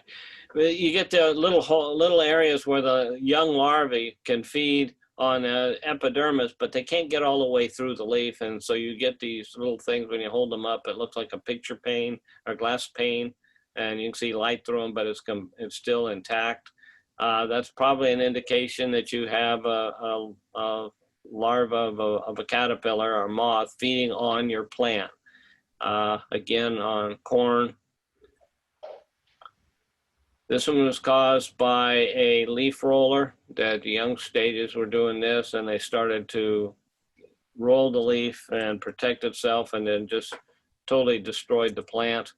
You get the little areas where the young larvae can feed on epidermis, but they can't get all the way through the leaf, and so you get these little things when you hold them up. It looks like a picture pane or glass pane, and you can see light through them, but it's still intact. That's probably an indication that you have a larva of a caterpillar or moth feeding on your plant. Again, on corn. This one was caused by a leaf roller that the young stages were doing this, and they started to roll the leaf and protect itself, and then just totally destroyed the plant.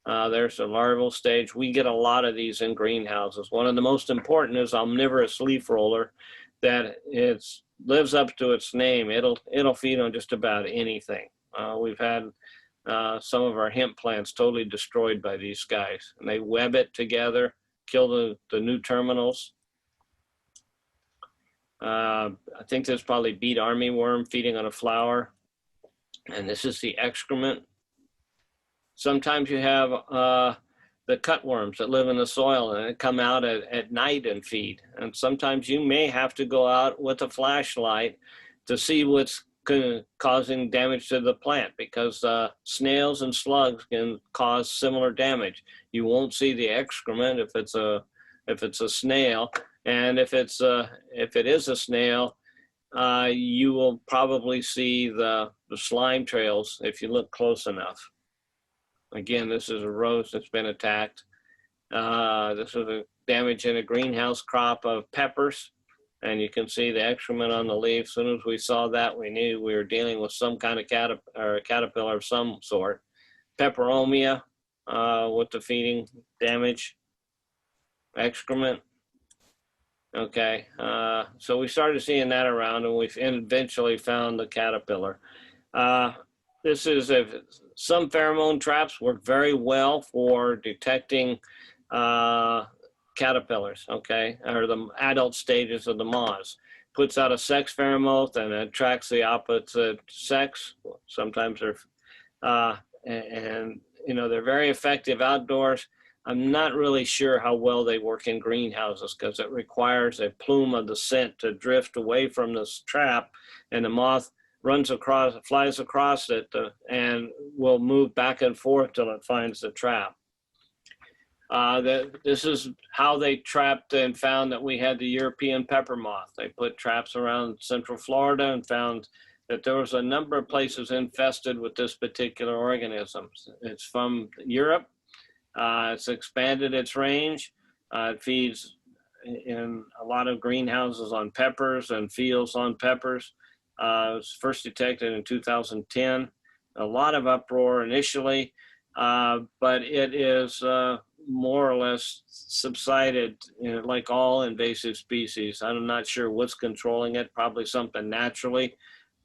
There's the larval stage. We get a lot of these in greenhouses. One of the most important is omnivorous leaf roller, that lives up to its name. It'll feed on just about anything. We've had some of our hemp plants totally destroyed by these guys, and they web it together, kill the new terminals. I think there's probably beet army worm feeding on a flower, and this is the excrement. Sometimes you have the cutworms that live in the soil and they come out at night and feed, and sometimes you may have to go out with a flashlight to see what's causing damage to the plant, because snails and slugs can cause similar damage. You won't see the excrement if it's a snail, and if it is a snail, you will probably see the slime trails if you look close enough. Again, this is a rose that's been attacked. This is a damage in a greenhouse crop of peppers. And you can see the excrement on the leaf. As soon as we saw that, we knew we were dealing with some kind of caterpillar of some sort. Peperomia with the feeding damage, excrement. Okay, so we started seeing that around, and we eventually found the caterpillar. This is some pheromone traps work very well for detecting caterpillars, okay, or the adult stages of the moths. Puts out a sex pheromone and attracts the opposite sex. Sometimes they're, and you know, they're very effective outdoors. I'm not really sure how well they work in greenhouses because it requires a plume of the scent to drift away from this trap, and the moth runs across, flies across it, and will move back and forth till it finds the trap. This is how they trapped and found that we had the European pepper moth. They put traps around Central Florida and found that there was a number of places infested with this particular organism. It's from Europe. It's expanded its range. It feeds in a lot of greenhouses on peppers and fields on peppers. It was first detected in 2010. A lot of uproar initially, but it is more or less subsided, you know, like all invasive species. I'm not sure what's controlling it, probably something naturally.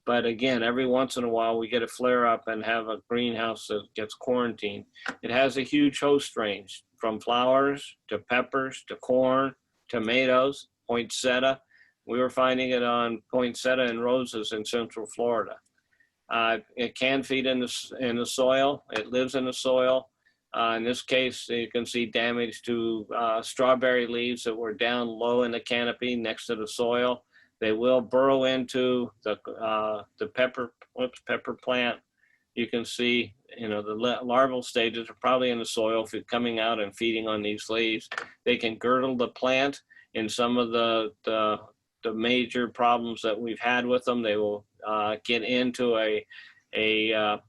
But again, every once in a while we get a flare up and have a greenhouse that gets quarantined. It has a huge host range from flowers to peppers to corn, tomatoes, poinsettia. We were finding it on poinsettia and roses in Central Florida. It can feed in the soil. It lives in the soil. In this case, you can see damage to strawberry leaves that were down low in the canopy next to the soil. They will burrow into the pepper plant. You can see, you know, the larval stages are probably in the soil coming out and feeding on these leaves. They can girdle the plant. In some of the major problems that we've had with them, they will get into a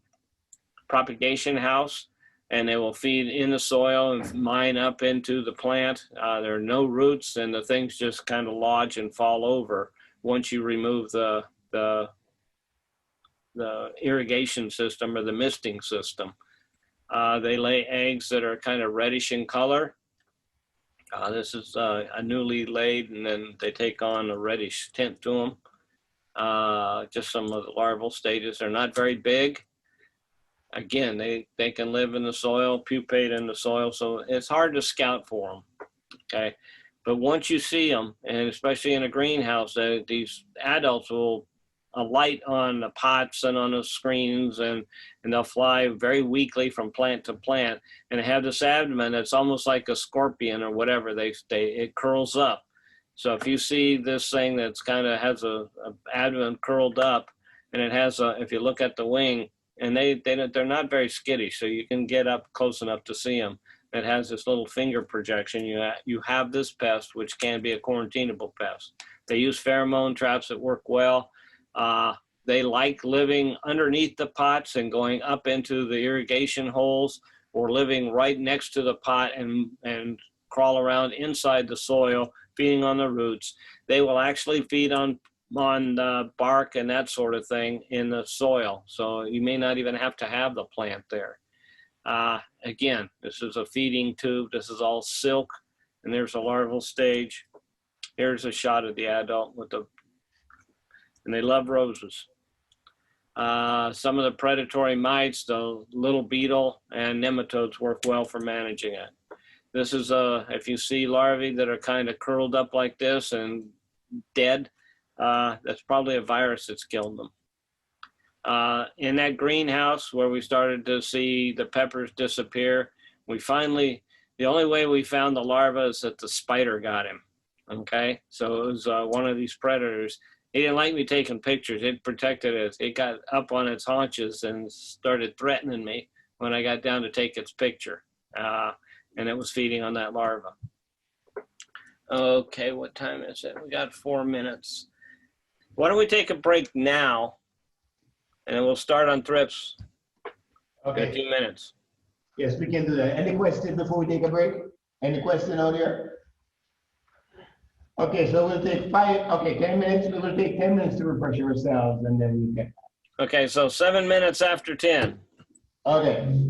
propagation house, and they will feed in the soil and mine up into the plant. There are no roots, and the things just kind of lodge and fall over once you remove the irrigation system or the misting system. They lay eggs that are kind of reddish in color. This is a newly laid, and then they take on a reddish tint to them. Just some of the larval stages. They're not very big. Again, they can live in the soil, pupate in the soil, so it's hard to scout for them, okay? But once you see them, and especially in a greenhouse, these adults will alight on the pots and on the screens, and they'll fly very weakly from plant to plant, and have this abdomen that's almost like a scorpion or whatever. It curls up. So if you see this thing that's kind of has a abdomen curled up, and it has if you look at the wing, and they're not very skittish, so you can get up close enough to see them. It has this little finger projection. You have this pest, which can be a quarantinable pest. They use pheromone traps that work well. They like living underneath the pots and going up into the irrigation holes, or living right next to the pot and crawl around inside the soil, feeding on the roots. They will actually feed on bark and that sort of thing in the soil. So you may not even have to have the plant there. Again, this is a feeding tube. This is all silk, and there's a larval stage. Here's a shot of the adult and they love roses. Some of the predatory mites, the little beetle and nematodes work well for managing it. This is if you see larvae that are kind of curled up like this and dead, that's probably a virus that's killed them. In that greenhouse where we started to see the peppers disappear, the only way we found the larva is that the spider got him. Okay, so it was one of these predators. He didn't like me taking pictures. It protected it. It got up on its haunches and started threatening me when I got down to take its picture. And it was feeding on that larva. Okay, what time is it? We got 4 minutes. Why don't we take a break now? And then we'll start on thrips in a Okay, few minutes. yes, we can do that. Any questions before we take a break? Any question out there? Okay, so we'll take 10 minutes. We will take 10 minutes to refresh ourselves and then we can, Okay, so 7 minutes after 10. okay.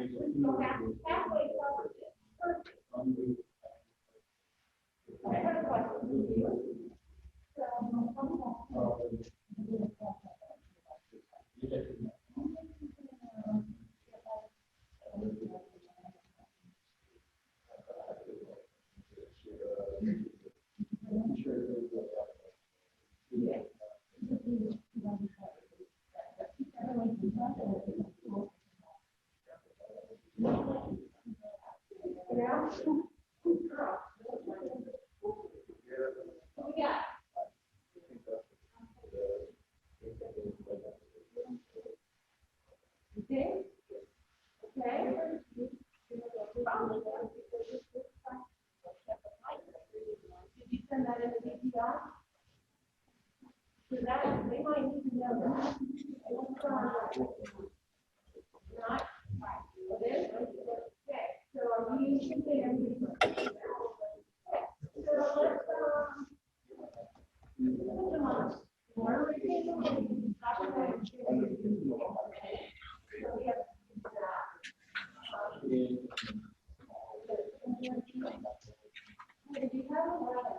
Halfway covered it. Perfect. I have a question for you. Yeah. Okay. Okay. Did you send that in the DPR? So that, they might need to know that. Not? Well, there's, okay, so are we thinking everything? Okay, so let's, put them on. Where are we taking them? So we have if you have a letter,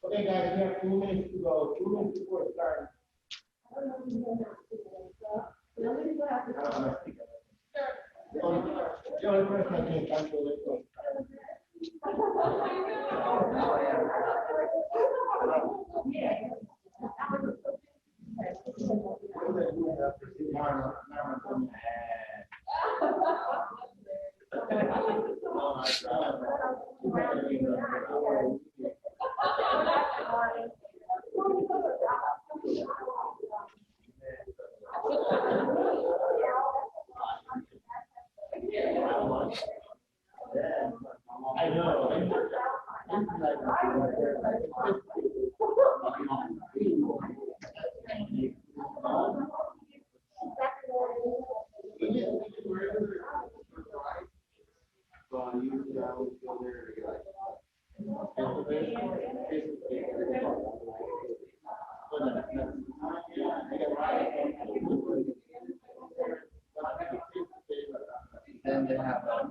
Okay, guys, we have 2 minutes to go, 2 minutes before it starts. The only person I can cancel this one. I know. Then they have like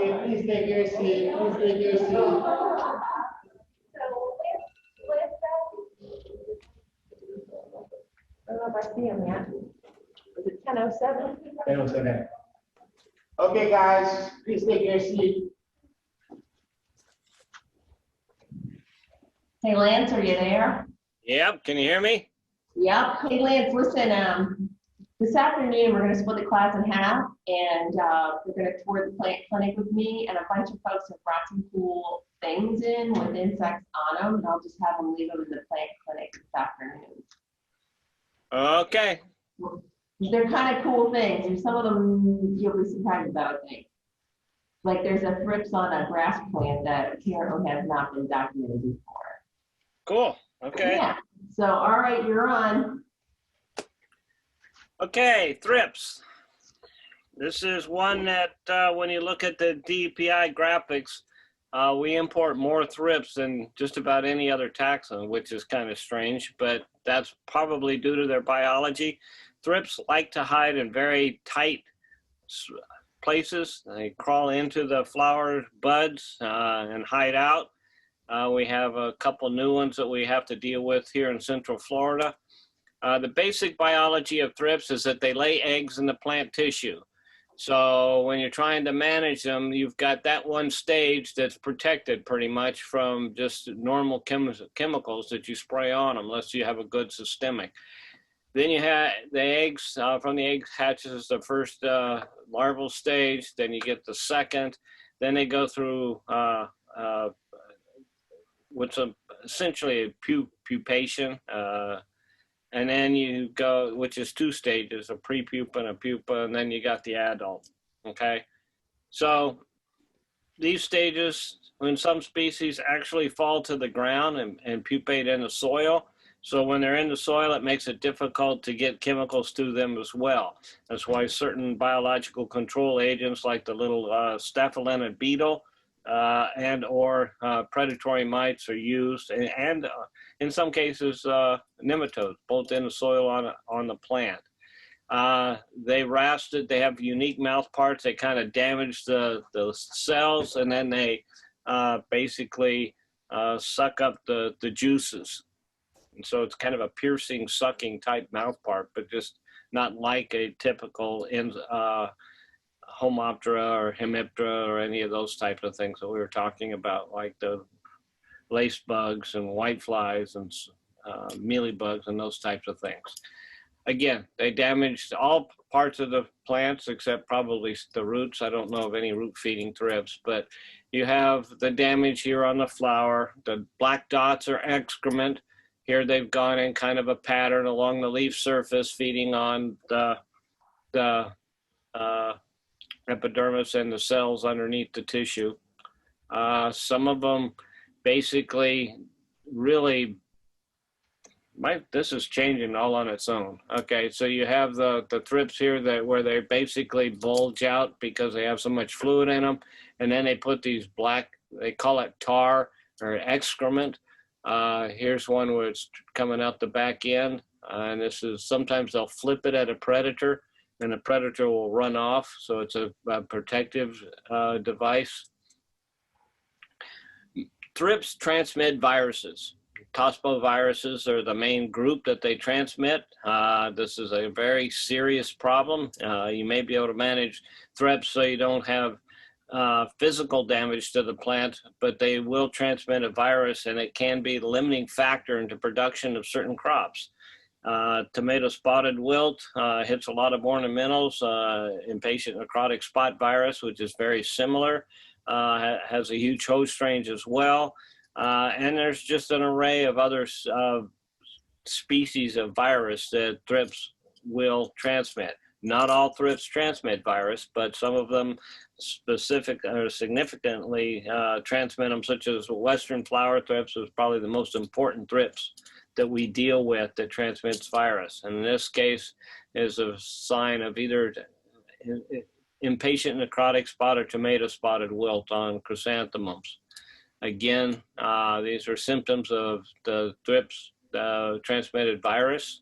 Okay, please take your seat. Please take your seat. So let's, I don't know if I see him yet. Is it 10:07? That was okay. Okay, guys, please take your seat. Hey Lance, are you there? Yep, can you hear me? Yep. Hey Lance, listen, this afternoon, we're gonna split the class in half and, we're gonna tour the plant clinic with me and a bunch of folks have brought some cool things in with insects on them. And I'll just have them leave them in the plant clinic this afternoon. Okay. They're kind of cool things. There's some of them you'll be surprised about, I think. Like there's a thrips on a grass plant that apparently has not been documented before. Cool. Okay. Yeah. So, all right, you're on. Okay, thrips. This is one that when you look at the DPI graphics, we import more thrips than just about any other taxon, which is kind of strange, but that's probably due to their biology. Thrips like to hide in very tight places. They crawl into the flower buds and hide out. We have a couple new ones that we have to deal with here in Central Florida. The basic biology of thrips is that they lay eggs in the plant tissue. So when you're trying to manage them, you've got that one stage that's protected pretty much from just normal chemicals that you spray on them, unless you have a good systemic. Then you have the eggs, from the egg hatches the first larval stage, then you get the second, then they go through what's essentially a pupation, and then you go, which is two stages, a pre-pupa and a pupa, and then you got the adult, okay? So these stages, in some species, actually fall to the ground and pupate in the soil. So when they're in the soil, it makes it difficult to get chemicals to them as well. That's why certain biological control agents like the little staphylinid beetle and or predatory mites are used, and in some cases nematodes, both in the soil on the plant. They rasted, they have unique mouth parts, they kind of damage the cells, and then they basically suck up the juices. And so it's kind of a piercing, sucking type mouth part, but just not like a typical Homoptera or Hemiptera or any of those types of things that we were talking about, like the lace bugs and whiteflies and mealybugs and those types of things. Again, they damaged all parts of the plants except probably the roots. I don't know of any root feeding thrips, but you have the damage here on the flower. The black dots are excrement. Here they've gone in kind of a pattern along the leaf surface, feeding on the epidermis and the cells underneath the tissue. Some of them basically really, this is changing all on its own. Okay, so you have the thrips here where they basically bulge out because they have so much fluid in them, and then they put these black, they call it tar or excrement. Here's one where it's coming out the back end, and this is, sometimes they'll flip it at a predator, and the predator will run off, so it's a protective device. Thrips transmit viruses. Tospoviruses are the main group that they transmit. This is a very serious problem. You may be able to manage thrips so you don't have physical damage to the plant, but they will transmit a virus, and it can be the limiting factor into production of certain crops. Tomato spotted wilt hits a lot of ornamentals. Impatient necrotic spot virus, which is very similar, has a huge host range as well. And there's just an array of other species of virus that thrips will transmit. Not all thrips transmit virus, but some of them specific or significantly transmit them, such as Western flower thrips is probably the most important thrips that we deal with that transmits virus. And in this case is a sign of either impatient necrotic spot or tomato spotted wilt on chrysanthemums. Again, these are symptoms of the thrips transmitted virus.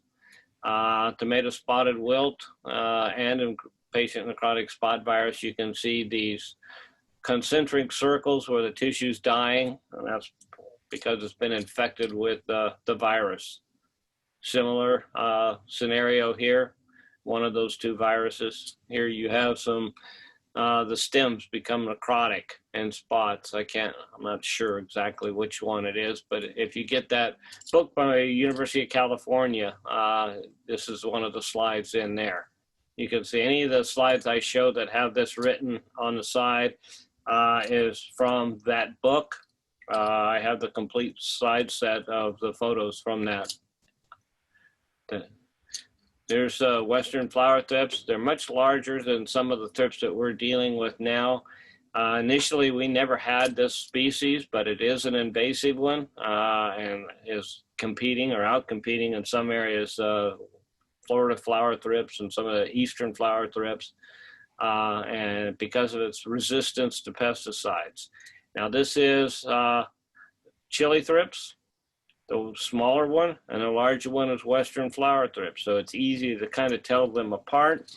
Tomato spotted wilt and impatient necrotic spot virus, you can see these concentric circles where the tissue's dying, and that's because it's been infected with the virus. Similar scenario here, one of those two viruses. Here you have some, the stems become necrotic and spots. I'm not sure exactly which one it is, but if you get that book by University of California, this is one of the slides in there. You can see any of the slides I show that have this written on the side is from that book. I have the complete slide set of the photos from that. There's Western flower thrips. They're much larger than some of the thrips that we're dealing with now. Initially, we never had this species, but it is an invasive one and is competing or out-competing in some areas, Florida flower thrips and some of the eastern flower thrips, and because of its resistance to pesticides. Now, this is chili thrips, the smaller one, and the larger one is Western flower thrips. So it's easy to kind of tell them apart.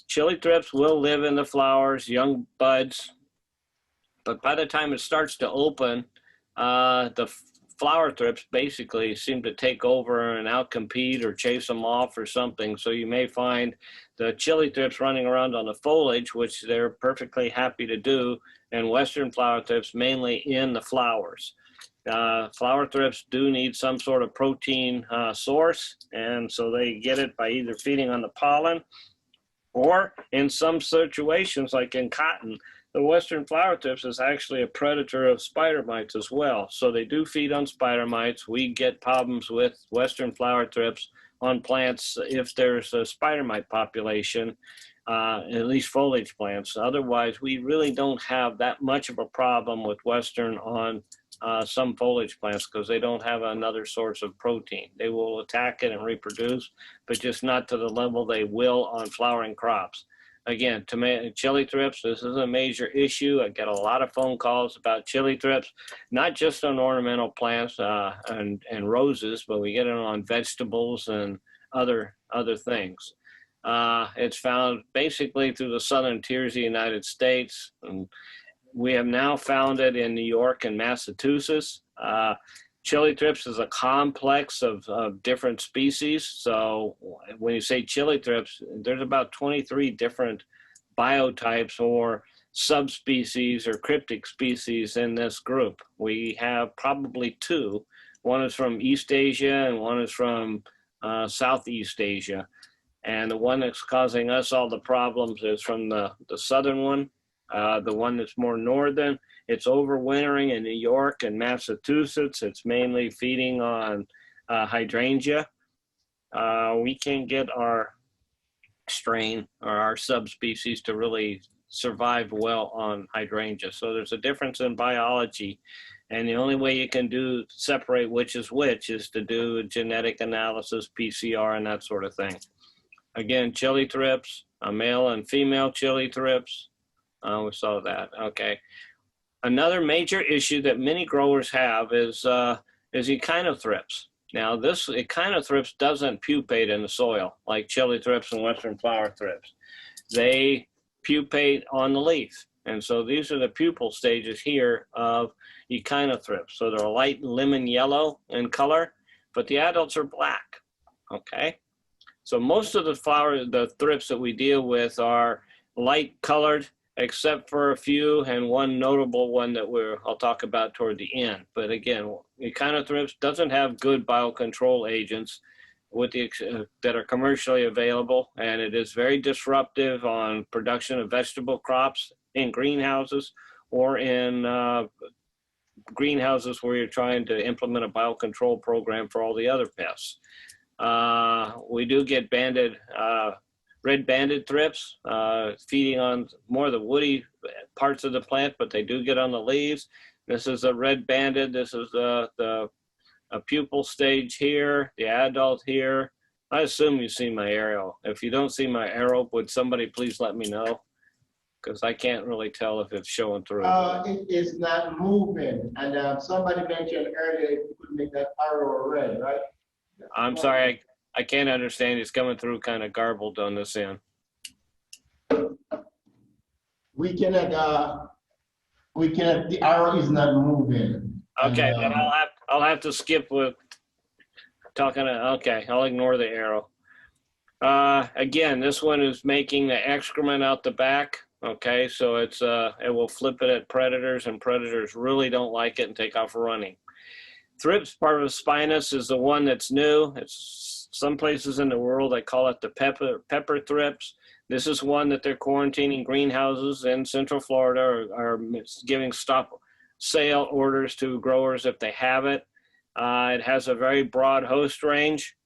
Chili thrips will live in the flowers, young buds, but by the time it starts to open, the flower thrips basically seem to take over and outcompete or chase them off or something. So you may find the chili thrips running around on the foliage, which they're perfectly happy to do, and Western flower thrips mainly in the flowers. Flower thrips do need some sort of protein source, and so they get it by either feeding on the pollen, or in some situations, like in cotton, the Western flower thrips is actually a predator of spider mites as well. So they do feed on spider mites. We get problems with Western flower thrips on plants if there's a spider mite population, at least foliage plants. Otherwise, we really don't have that much of a problem with Western on some foliage plants because they don't have another source of protein. They will attack it and reproduce, but just not to the level they will on flowering crops. Again, chili thrips, this is a major issue. I get a lot of phone calls about chili thrips, not just on ornamental plants and roses, but we get it on vegetables and other things. It's found basically through the southern tiers of the United States. And we have now found it in New York and Massachusetts. Chili thrips is a complex of different species. So when you say chili thrips, there's about 23 different biotypes or subspecies or cryptic species in this group. We have probably two. One is from East Asia and one is from Southeast Asia. And the one that's causing us all the problems is from the southern one. The one that's more northern, it's overwintering in New York and Massachusetts. It's mainly feeding on hydrangea. We can't get our strain or our subspecies to really survive well on hydrangea. So there's a difference in biology. And the only way you can separate which is to do genetic analysis, PCR, and that sort of thing. Again, chili thrips, male and female chili thrips. We saw that. Okay. Another major issue that many growers have is echinothrips. Now, this echinothrips doesn't pupate in the soil like chili thrips and Western flower thrips. They pupate on the leaf. And so these are the pupal stages here of echinothrips. So they're light lemon yellow in color, but the adults are black. Okay. So most of the thrips that we deal with are light colored, except for a few and one notable one that I'll talk about toward the end. But again, echinothrips doesn't have good biocontrol agents that are commercially available, and it is very disruptive on production of vegetable crops in greenhouses or in greenhouses where you're trying to implement a biocontrol program for all the other pests. We do get red-banded thrips, feeding on more of the woody parts of the plant, but they do get on the leaves. This is a red-banded. This is a pupal stage here, the adult here. I assume you see my arrow. If you don't see my arrow, would somebody please let me know? Because I can't really tell if it's showing through. It is not moving, and somebody mentioned earlier you could make that arrow red, right? I'm sorry, I can't understand. It's coming through kind of garbled on this end. we cannot, the arrow is not moving. Okay, And, then I'll have to skip with talking. Okay, I'll ignore the arrow. Again, this one is making the excrement out the back. Okay, so it will flip it at predators, and predators really don't like it and take off running. Thrips parvospinus is the one that's new. It's some places in the world they call it the pepper thrips. This is one that they're quarantining greenhouses in Central Florida, or are giving stop sale orders to growers if they have it. It has a very broad host range.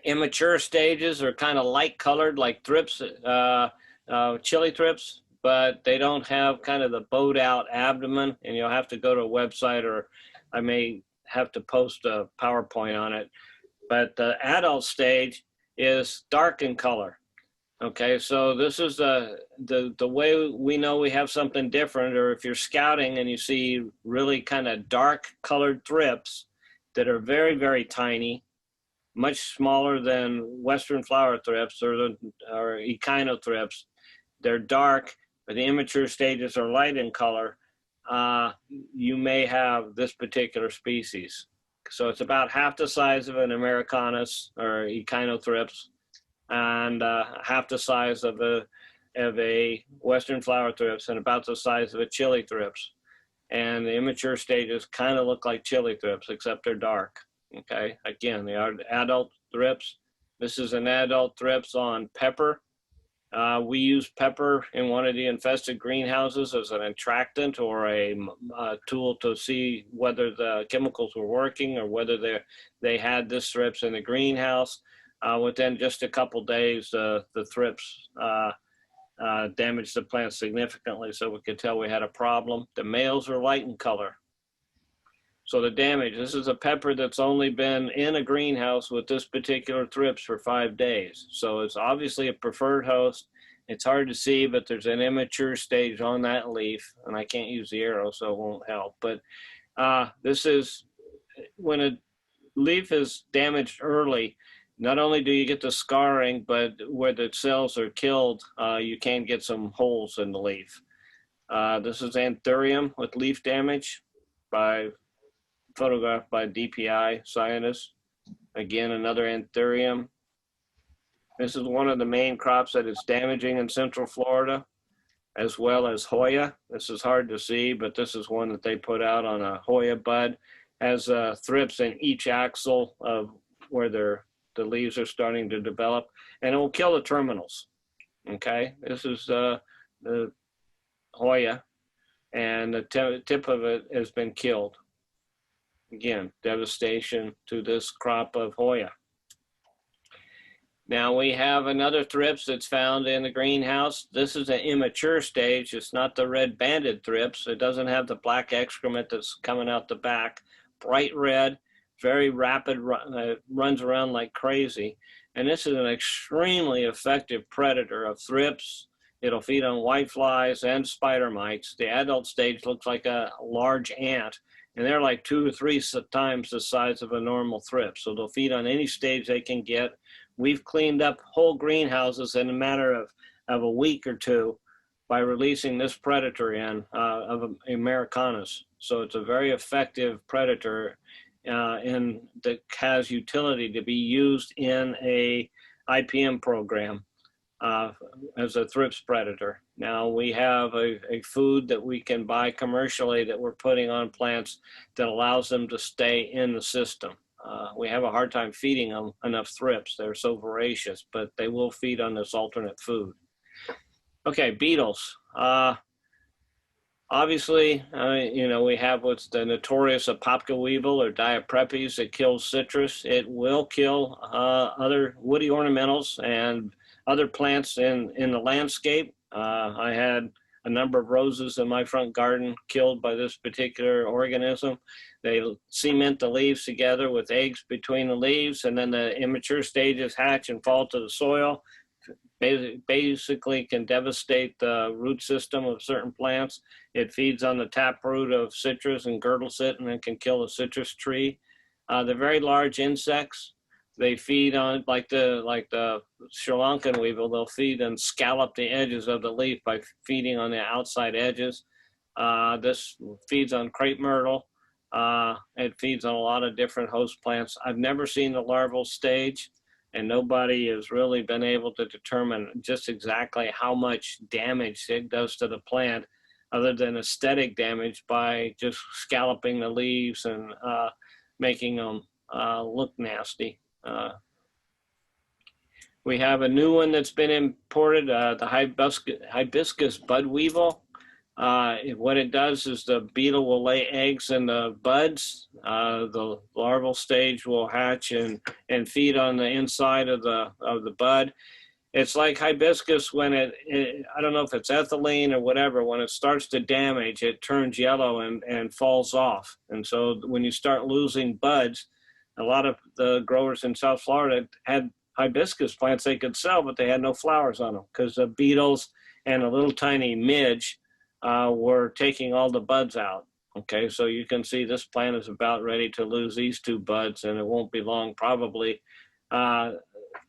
Immature stages are kind of light colored like thrips, chili thrips, but they don't have kind of the bowed out abdomen, and you'll have to go to a website, or I may have to post a PowerPoint on it. But the adult stage is dark in color. Okay, so this is the way we know we have something different, or if you're scouting and you see really kind of dark colored thrips that are very, very tiny, much smaller than Western flower thrips or echinothrips. They're dark, but the immature stages are light in color. You may have this particular species. So it's about half the size of an Americanus or echinothrips, and half the size of a Western flower thrips, and about the size of a chili thrips. And the immature stages kind of look like chili thrips, except they're dark. Okay, again, they are adult thrips. This is an adult thrips on pepper. We use pepper in one of the infested greenhouses as an attractant or a tool to see whether the chemicals were working or whether they had this thrips in the greenhouse. Within just a couple days, the thrips damaged the plant significantly, so we could tell we had a problem. The males are light in color. So the damage, this is a pepper that's only been in a greenhouse with this particular thrips for 5 days. So it's obviously a preferred host. It's hard to see, but there's an immature stage on that leaf, and I can't use the arrow, so it won't help. But this is, when a leaf is damaged early, not only do you get the scarring, but where the cells are killed, you can get some holes in the leaf. This is anthurium with leaf damage photographed by DPI scientists. Again, another anthurium. This is one of the main crops that is damaging in Central Florida, as well as Hoya. This is hard to see, but this is one that they put out on a Hoya bud. Has thrips in each axil of where the leaves are starting to develop, and it will kill the terminals. Okay, this is the Hoya, and the tip of it has been killed. Again, devastation to this crop of Hoya. Now we have another thrips that's found in the greenhouse. This is an immature stage. It's not the red banded thrips. It doesn't have the black excrement that's coming out the back. Bright red, very rapid, runs around like crazy. And this is an extremely effective predator of thrips. It'll feed on whiteflies and spider mites. The adult stage looks like a large ant, and they're like 2 or 3 times the size of a normal thrip. So they'll feed on any stage they can get. We've cleaned up whole greenhouses in a matter of a week or two by releasing this predator of Americanus. So it's a very effective predator that has utility to be used in a IPM program as a thrips predator. Now we have a food that we can buy commercially that we're putting on plants that allows them to stay in the system. We have a hard time feeding them enough thrips. They're so voracious, but they will feed on this alternate food. Okay, beetles. Obviously, we have what's the notorious Apopka weevil or Diaprepes that kills citrus. It will kill other woody ornamentals and other plants in the landscape. I had a number of roses in my front garden killed by this particular organism. They cement the leaves together with eggs between the leaves, and then the immature stages hatch and fall to the soil. Basically can devastate the root system of certain plants. It feeds on the taproot of citrus and girdles it, and then can kill a citrus tree. They're very large insects. They feed on like the Sri Lankan weevil. They'll feed and scallop the edges of the leaf by feeding on the outside edges. This feeds on crepe myrtle. It feeds on a lot of different host plants. I've never seen the larval stage, and nobody has really been able to determine just exactly how much damage it does to the plant, other than aesthetic damage by just scalloping the leaves and making them look nasty. We have a new one that's been imported, the hibiscus bud weevil. What it does is the beetle will lay eggs in the buds. The larval stage will hatch and feed on the inside of the bud. It's like hibiscus when I don't know if it's ethylene or whatever, when it starts to damage, it turns yellow and falls off. And so when you start losing buds, a lot of the growers in South Florida had hibiscus plants they could sell, but they had no flowers on them because the beetles and a little tiny midge were taking all the buds out. Okay, so you can see this plant is about ready to lose these two buds, and it won't be long probably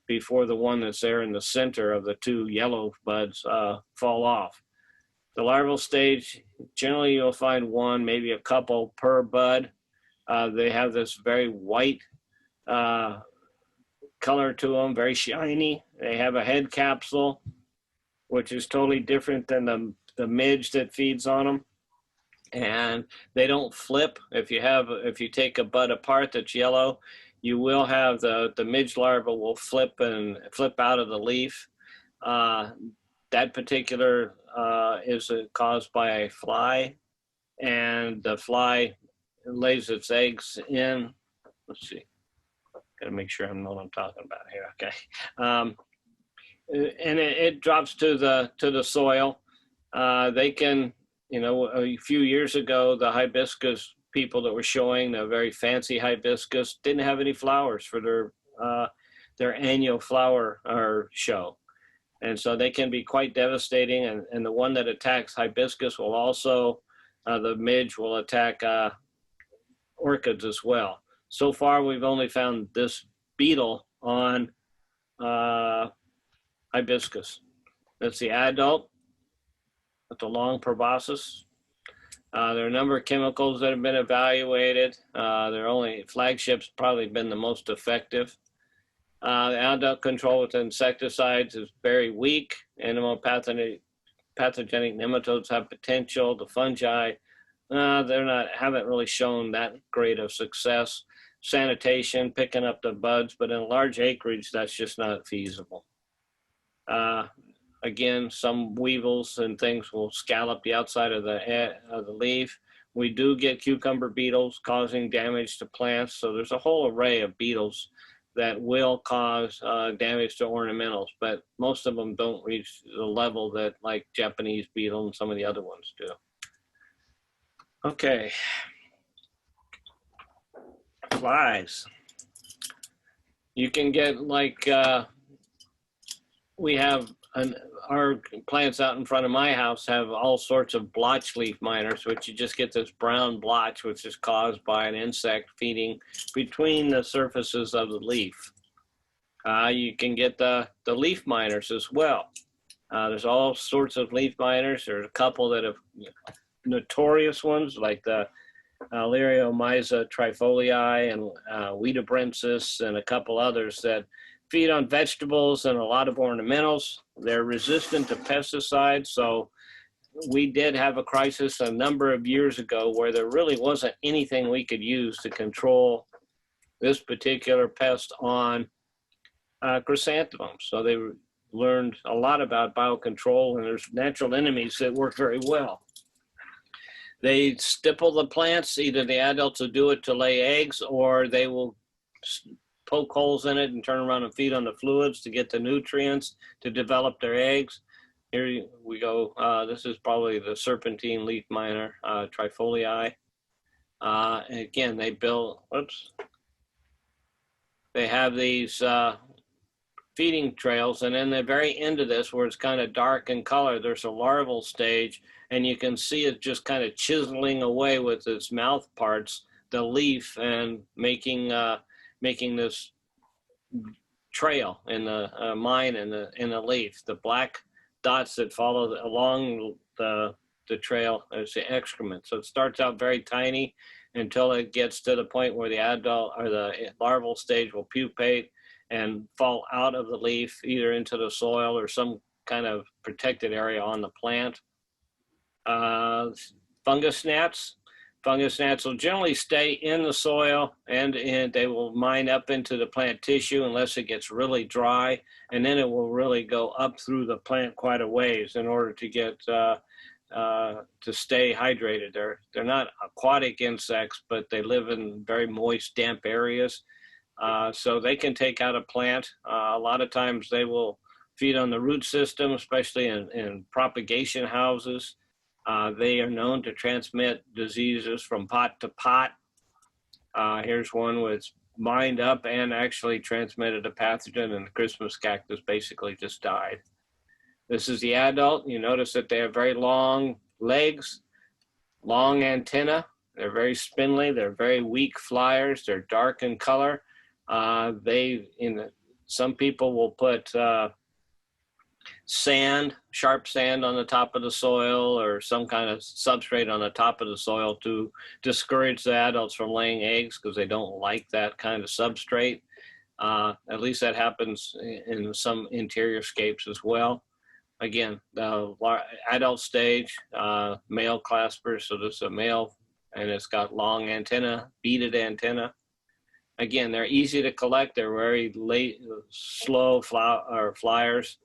before the one that's there in the center of the two yellow buds fall off. The larval stage, generally you'll find one, maybe a couple per bud. They have this very white color to them, very shiny. They have a head capsule, which is totally different than the midge that feeds on them. And they don't flip. If you take a bud apart that's yellow, you will have the midge larva will flip out of the leaf. That particular is caused by a fly, and the fly lays its eggs in. Let's see. Got to make sure I know what I'm talking about here. Okay. And it drops to the soil. They can, a few years ago, the hibiscus people that were showing the very fancy hibiscus didn't have any flowers for their annual flower or show. And so they can be quite devastating. And the one that attacks hibiscus will also, the midge will attack orchids as well. So far, we've only found this beetle on hibiscus. That's the adult with the long proboscis. There are a number of chemicals that have been evaluated. Their only flagship's probably been the most effective. The adult control with insecticides is very weak. Animal pathogenic nematodes have potential. The fungi, haven't really shown that great of success. Sanitation, picking up the buds, but in large acreage, that's just not feasible. Again, some weevils and things will scallop the outside of the leaf. We do get cucumber beetles causing damage to plants. So there's a whole array of beetles that will cause damage to ornamentals, but most of them don't reach the level that like Japanese beetle and some of the other ones do. Okay. Flies. You can get like, we have our plants out in front of my house have all sorts of blotch leaf miners, which you just get this brown blotch, which is caused by an insect feeding between the surfaces of the leaf. You can get the leaf miners as well. There's all sorts of leaf miners. There's a couple that have notorious ones like the Liriomyza trifoliae and Wedabrensis and a couple others that feed on vegetables and a lot of ornamentals. They're resistant to pesticides. So we did have a crisis a number of years ago where there really wasn't anything we could use to control this particular pest on chrysanthemums. So they learned a lot about biocontrol, and there's natural enemies that work very well. They stipple the plants. Either the adults will do it to lay eggs, or they will poke holes in it and turn around and feed on the fluids to get the nutrients to develop their eggs. Here we go. This is probably the serpentine leaf miner, trifoliae. And again, they have these feeding trails, and in the very end of this, where it's kind of dark in color, there's a larval stage, and you can see it just kind of chiseling away with its mouth parts, the leaf, and making this trail in the mine in the leaf. The black dots that follow along the trail is the excrement. So it starts out very tiny until it gets to the point where the adult or the larval stage will pupate and fall out of the leaf, either into the soil or some kind of protected area on the plant. Fungus gnats. Fungus gnats will generally stay in the soil and they will mine up into the plant tissue unless it gets really dry, and then it will really go up through the plant quite a ways in order to get to stay hydrated. They're not aquatic insects, but they live in very moist, damp areas. So they can take out a plant. A lot of times they will feed on the root system, especially in propagation houses. They are known to transmit diseases from pot to pot. Here's one that's mined up and actually transmitted a pathogen, and the Christmas cactus basically just died. This is the adult. You notice that they have very long legs, long antenna. They're very spindly. They're very weak flyers. They're dark in color. Some people will put sand, sharp sand on the top of the soil or some kind of substrate on the top of the soil to discourage the adults from laying eggs because they don't like that kind of substrate. At least that happens in some interior scapes as well. Again, the adult stage, male claspers, so this is a male and it's got long antenna, beaded antenna. Again, they're easy to collect. They're very slow flyers.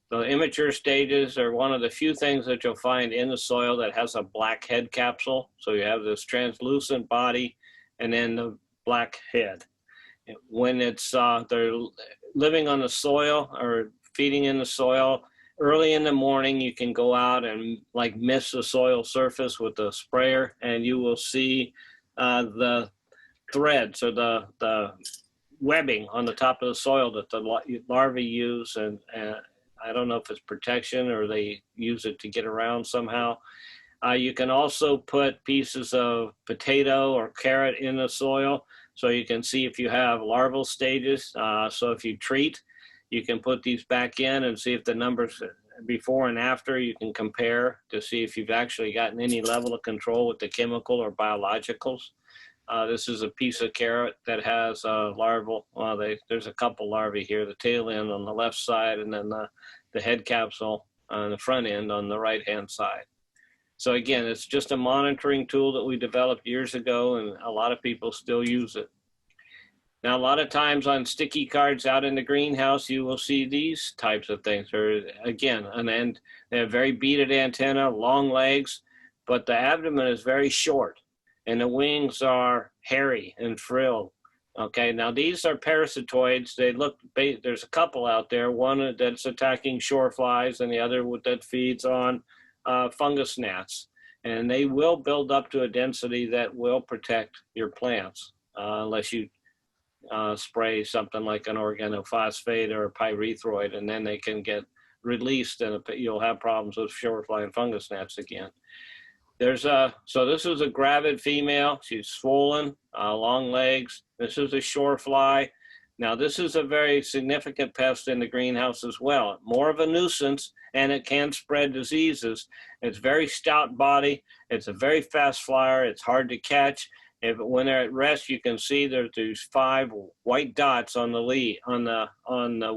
The immature stages are one of the few things that you'll find in the soil that has a black head capsule. So you have this translucent body and then the black head. When they're living on the soil or feeding in the soil, early in the morning, you can go out and like mist the soil surface with a sprayer, and you will see the threads or the webbing on the top of the soil that the larvae use, and I don't know if it's protection or they use it to get around somehow. You can also put pieces of potato or carrot in the soil so you can see if you have larval stages. So if you treat, you can put these back in and see if the numbers before and after, you can compare to see if you've actually gotten any level of control with the chemical or biologicals. This is a piece of carrot that has larval. Well, there's a couple larvae here, the tail end on the left side and then the head capsule on the front end on the right-hand side. So again, it's just a monitoring tool that we developed years ago, and a lot of people still use it. Now, a lot of times on sticky cards out in the greenhouse, you will see these types of things. Or again, an end, they have very beaded antenna, long legs, but the abdomen is very short and the wings are hairy and frilled. Okay, now these are parasitoids. They look, there's a couple out there, one that's attacking shore flies and the other that feeds on fungus gnats. And they will build up to a density that will protect your plants unless you spray something like an organophosphate or a pyrethroid, and then they can get released and you'll have problems with shore fly and fungus gnats again. So this is a gravid female. She's swollen, long legs. This is a shore fly. Now this is a very significant pest in the greenhouse as well. More of a nuisance, and it can spread diseases. It's very stout body. It's a very fast flyer. It's hard to catch. When they're at rest, you can see there's 5 white dots on the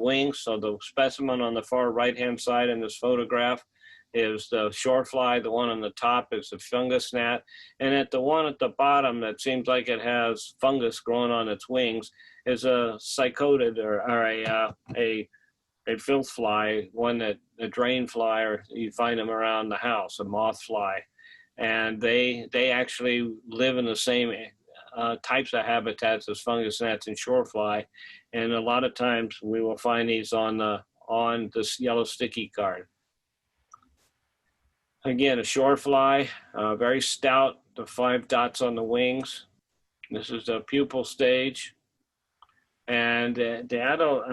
wings. So the specimen on the far right-hand side in this photograph is the shore fly. The one on the top is the fungus gnat. And at the one at the bottom that seems like it has fungus growing on its wings is a cycotid or a filth fly, a drain fly, or you find them around the house, a moth fly. And they actually live in the same types of habitats as fungus gnats and shore fly. And a lot of times we will find these on this yellow sticky card. Again, a shore fly, very stout, the 5 dots on the wings. This is the pupal stage. And the adult,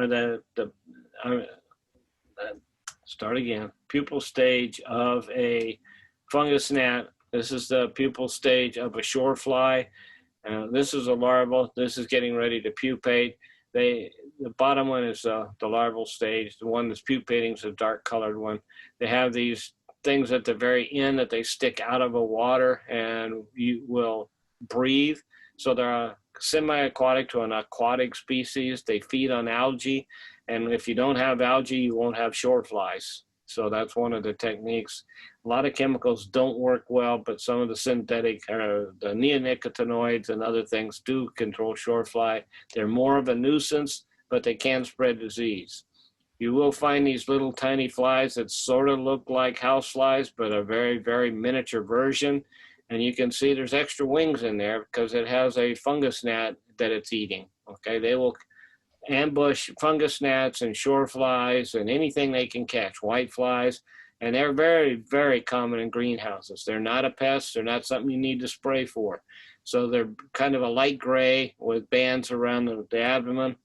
start again, pupal stage of a fungus gnat. This is the pupal stage of a shore fly. This is a larval. This is getting ready to pupate. the bottom one is the larval stage. The one that's pupating is a dark colored one. They have these things at the very end that they stick out of the water and you will breathe. So they're a semi-aquatic to an aquatic species. They feed on algae. And if you don't have algae, you won't have shore flies. So that's one of the techniques. A lot of chemicals don't work well, but some of the synthetic or the neonicotinoids and other things do control shore fly. They're more of a nuisance, but they can spread disease. You will find these little tiny flies that sort of look like house flies, but a very, very miniature version. And you can see there's extra wings in there because it has a fungus gnat that it's eating. Okay, they will ambush fungus gnats and shore flies and anything they can catch, white flies. And they're very, very common in greenhouses. They're not a pest. They're not something you need to spray for. So they're kind of a light gray with bands around the abdomen.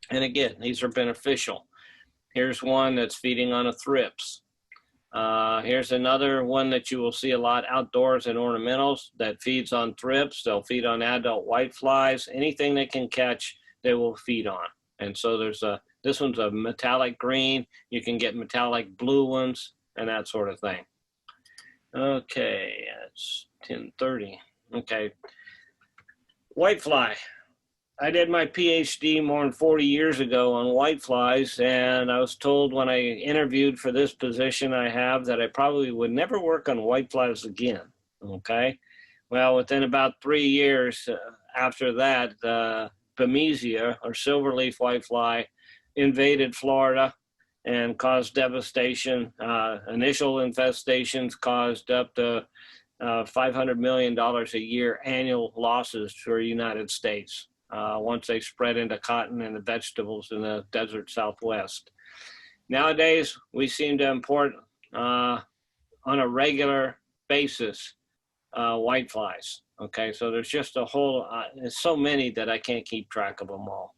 And again, these are beneficial. Here's one that's feeding on a thrips. Here's another one that you will see a lot outdoors in ornamentals that feeds on thrips. They'll feed on adult white flies. Anything they can catch, they will feed on. And so this one's a metallic green. You can get metallic blue ones and that sort of thing. Okay, it's 10:30. Okay, whitefly. I did my PhD more than 40 years ago on whiteflies, and I was told when I interviewed for this position I have that I probably would never work on whiteflies again. Okay, well, within about 3 years after that, Bemisia, or silverleaf whitefly, invaded Florida and caused devastation. Initial infestations caused up to $500 million a year annual losses for the United States once they spread into cotton and the vegetables in the desert Southwest. Nowadays, we seem to import on a regular basis whiteflies. Okay, so there's just a whole, there's so many that I can't keep track of them all.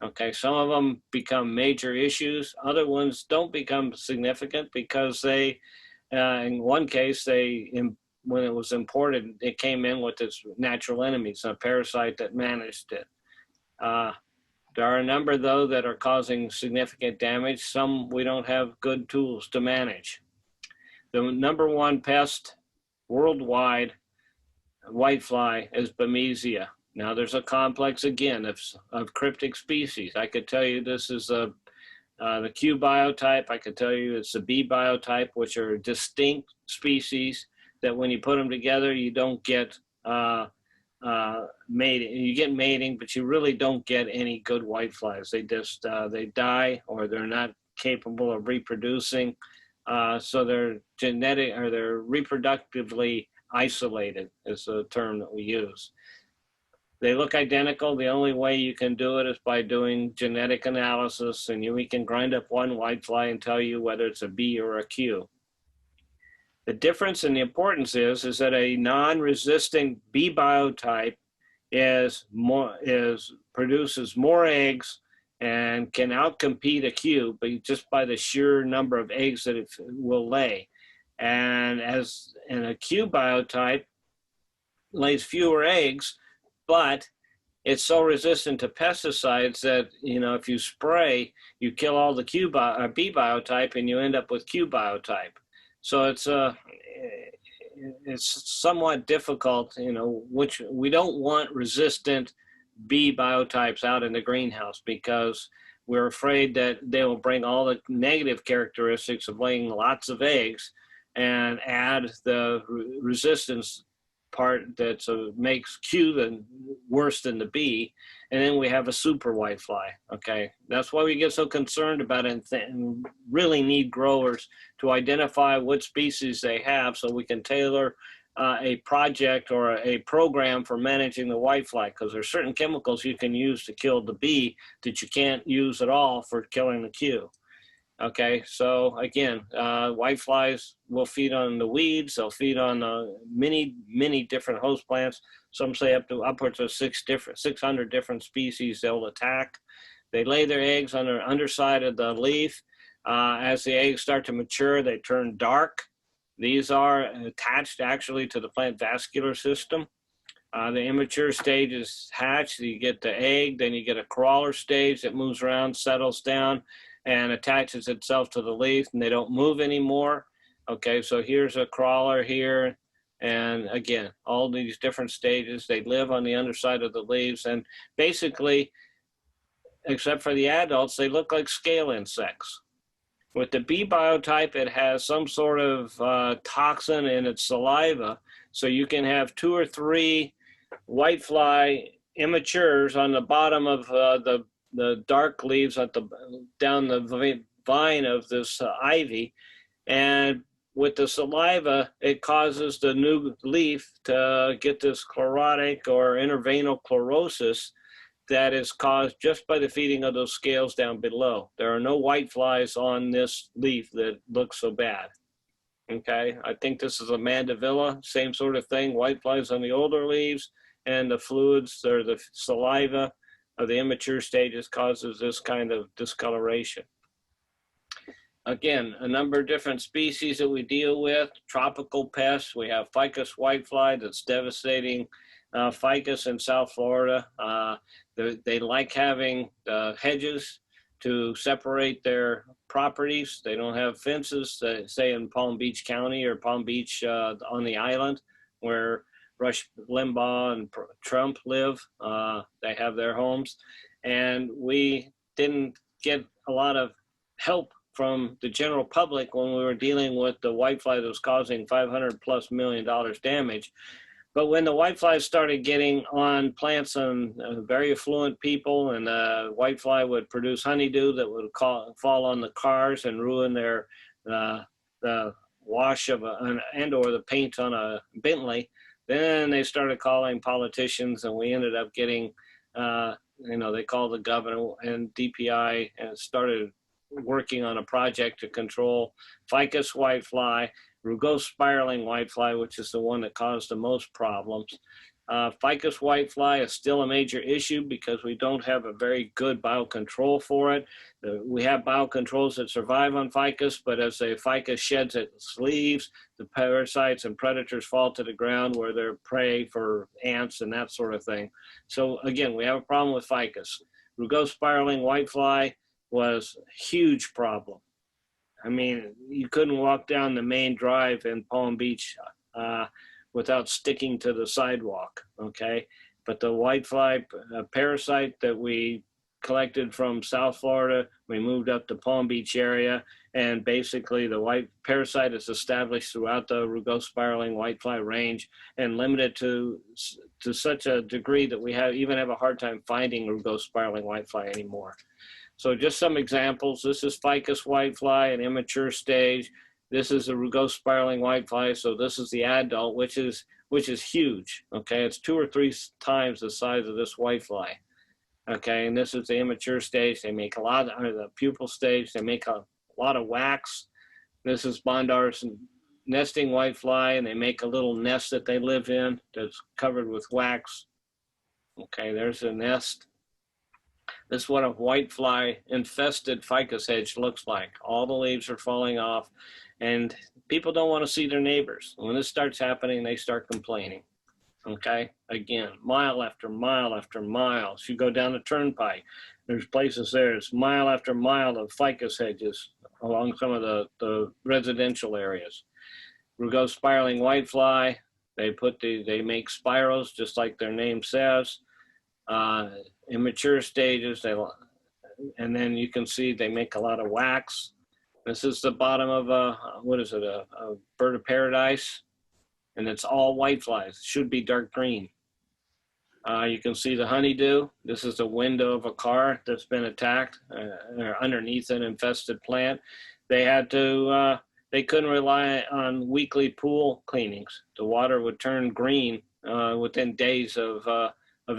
Okay, some of them become major issues. Other ones don't become significant because they, in one case, when it was imported, it came in with its natural enemies, a parasite that managed it. There are a number, though, that are causing significant damage. Some we don't have good tools to manage. The number one pest worldwide, whitefly, is Bemisia. Now, there's a complex, again, of cryptic species. I could tell you this is the Q biotype. I could tell you it's the B biotype, which are distinct species that when you put them together, you don't get mating. You get mating, but you really don't get any good whiteflies. They just, they die or they're not capable of reproducing. So they're genetic, or they're reproductively isolated is the term that we use. They look identical. The only way you can do it is by doing genetic analysis, and we can grind up one whitefly and tell you whether it's a B or a Q. The difference and the importance is that a non-resistant B biotype produces more eggs and can outcompete a Q, but just by the sheer number of eggs that it will lay. And as in a Q biotype, lays fewer eggs, but it's so resistant to pesticides that, you know, if you spray, you kill all the B biotype and you end up with Q biotype. So it's somewhat difficult, you know, which we don't want resistant B biotypes out in the greenhouse because we're afraid that they will bring all the negative characteristics of laying lots of eggs and add the resistance part that makes Q worse than the B, and then we have a super whitefly. Okay, that's why we get so concerned about it and really need growers to identify what species they have so we can tailor a project or a program for managing the whitefly, because there's certain chemicals you can use to kill the B that you can't use at all for killing the Q. Okay, so again, whiteflies will feed on the weeds. They'll feed on many different host plants. Some say up to upwards of 600 different species they'll attack. They lay their eggs on the underside of the leaf. As the eggs start to mature, they turn dark. These are attached actually to the plant vascular system. The immature stage is hatched. You get the egg, then you get a crawler stage that moves around, settles down, and attaches itself to the leaf, and they don't move anymore. Okay, so here's a crawler here, and again, all these different stages. They live on the underside of the leaves, and basically, except for the adults, they look like scale insects. With the B biotype, it has some sort of toxin in its saliva, so you can have 2 or 3 whitefly immatures on the bottom of the dark leaves at the down the vine of this ivy, and with the saliva, it causes the new leaf to get this chlorotic or interveinal chlorosis that is caused just by the feeding of those scales down below. There are no whiteflies on this leaf that looks so bad. Okay, I think this is a mandevilla, same sort of thing, whiteflies on the older leaves, and the fluids or the saliva of the immature stages causes this kind of discoloration. Again, a number of different species that we deal with. Tropical pests, we have ficus whitefly that's devastating ficus in South Florida. They like having hedges to separate their properties. They don't have fences, say in Palm Beach County or Palm Beach on the island where Rush Limbaugh and Trump live. They have their homes. And we didn't get a lot of help from the general public when we were dealing with the whitefly that was causing $500+ million damage. But when the whiteflies started getting on plants on very affluent people, and the whitefly would produce honeydew that would fall on the cars and ruin their the wash of and or the paint on a Bentley, then they started calling politicians, and we ended up getting, they called the governor and DPI and started working on a project to control ficus whitefly, rugose spiraling whitefly, which is the one that caused the most problems. Ficus whitefly is still a major issue because we don't have a very good biocontrol for it. We have biocontrols that survive on ficus, but as the ficus sheds its leaves, the parasites and predators fall to the ground where they're prey for ants and that sort of thing. So again, we have a problem with ficus. Rugose spiraling whitefly was a huge problem. I mean, you couldn't walk down the main drive in Palm Beach without sticking to the sidewalk, okay? But the whitefly parasite that we collected from South Florida, we moved up to Palm Beach area, and basically the white parasite is established throughout the rugose spiraling whitefly range and limited to such a degree that we even have a hard time finding rugose spiraling whitefly anymore. So just some examples. This is ficus whitefly, an immature stage. This is a rugose spiraling whitefly. So this is the adult, which is huge. Okay, it's 2 or 3 times the size of this whitefly. Okay, and this is the immature stage. They make a lot, or the pupal stage. They make a lot of wax. This is Bondar's nesting whitefly, and they make a little nest that they live in that's covered with wax. Okay, there's a nest. This is what a whitefly infested ficus hedge looks like. All the leaves are falling off, and people don't want to see their neighbors. When this starts happening, they start complaining. Okay, again, mile after mile after mile. If you go down the turnpike, there's places there, it's mile after mile of ficus hedges along some of the residential areas. Rugose spiraling whitefly, they make spirals just like their name says. Immature stages, and then you can see they make a lot of wax. This is the bottom of a bird of paradise, and it's all whiteflies. It should be dark green. You can see the honeydew. This is the window of a car that's been attacked underneath an infested plant. They couldn't rely on weekly pool cleanings. The water would turn green within days of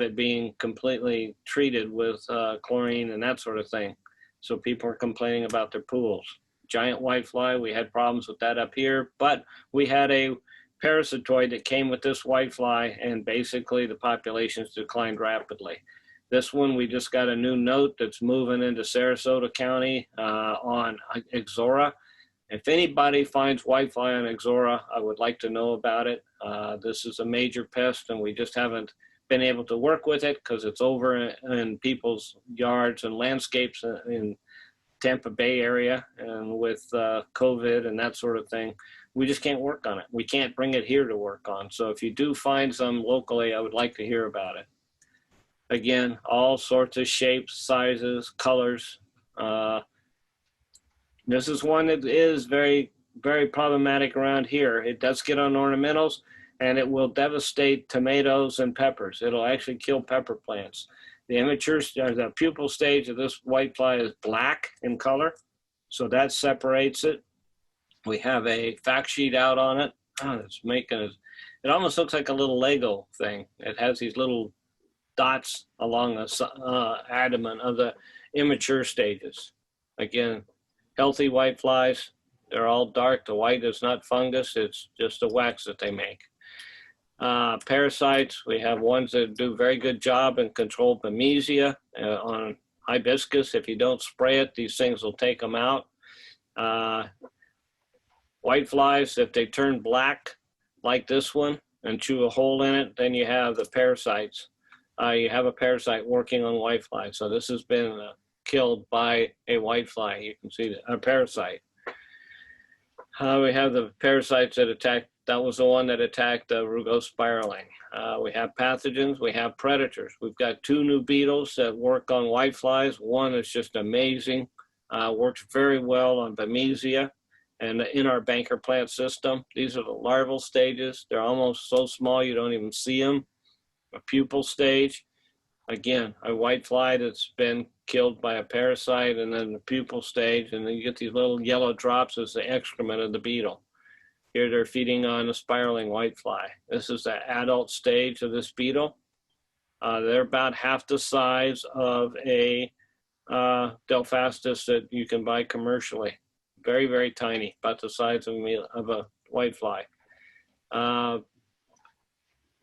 it being completely treated with chlorine and that sort of thing. So people are complaining about their pools. Giant whitefly, we had problems with that up here, but we had a parasitoid that came with this whitefly, and basically the populations declined rapidly. This one, we just got a new note that's moving into Sarasota County on Ixora. If anybody finds whitefly on Ixora, I would like to know about it. This is a major pest, and we just haven't been able to work with it because it's over in people's yards and landscapes in Tampa Bay area, and with COVID and that sort of thing, we just can't work on it. We can't bring it here to work on. So if you do find some locally, I would like to hear about it. Again, all sorts of shapes, sizes, colors. This is one that is very, very problematic around here. It does get on ornamentals, and it will devastate tomatoes and peppers. It'll actually kill pepper plants. The immature, the pupal stage of this whitefly is black in color, so that separates it. We have a fact sheet out on it. It's making it, it almost looks like a little Lego thing. It has these little dots along the abdomen of the immature stages. Again, healthy whiteflies, they're all dark. The white is not fungus, it's just a wax that they make. Parasites, we have ones that do a very good job and control Bamesia on hibiscus. If you don't spray it, these things will take them out. Whiteflies, if they turn black like this one and chew a hole in it, then you have the parasites. You have a parasite working on whitefly. So this has been killed by a whitefly. You can see a parasite. We have the parasites that attack. That was the one that attacked rugose spiraling. We have pathogens. We have predators. We've got 2 new beetles that work on whiteflies. One is just amazing. Works very well on Bamesia and in our banker plant system. These are the larval stages. They're almost so small you don't even see them. A pupal stage. Again, a whitefly that's been killed by a parasite, and then the pupal stage, and then you get these little yellow drops as the excrement of the beetle. Here they're feeding on a spiraling whitefly. This is the adult stage of this beetle. They're about half the size of a Delphastus that you can buy commercially. Very, very tiny, about the size of a whitefly.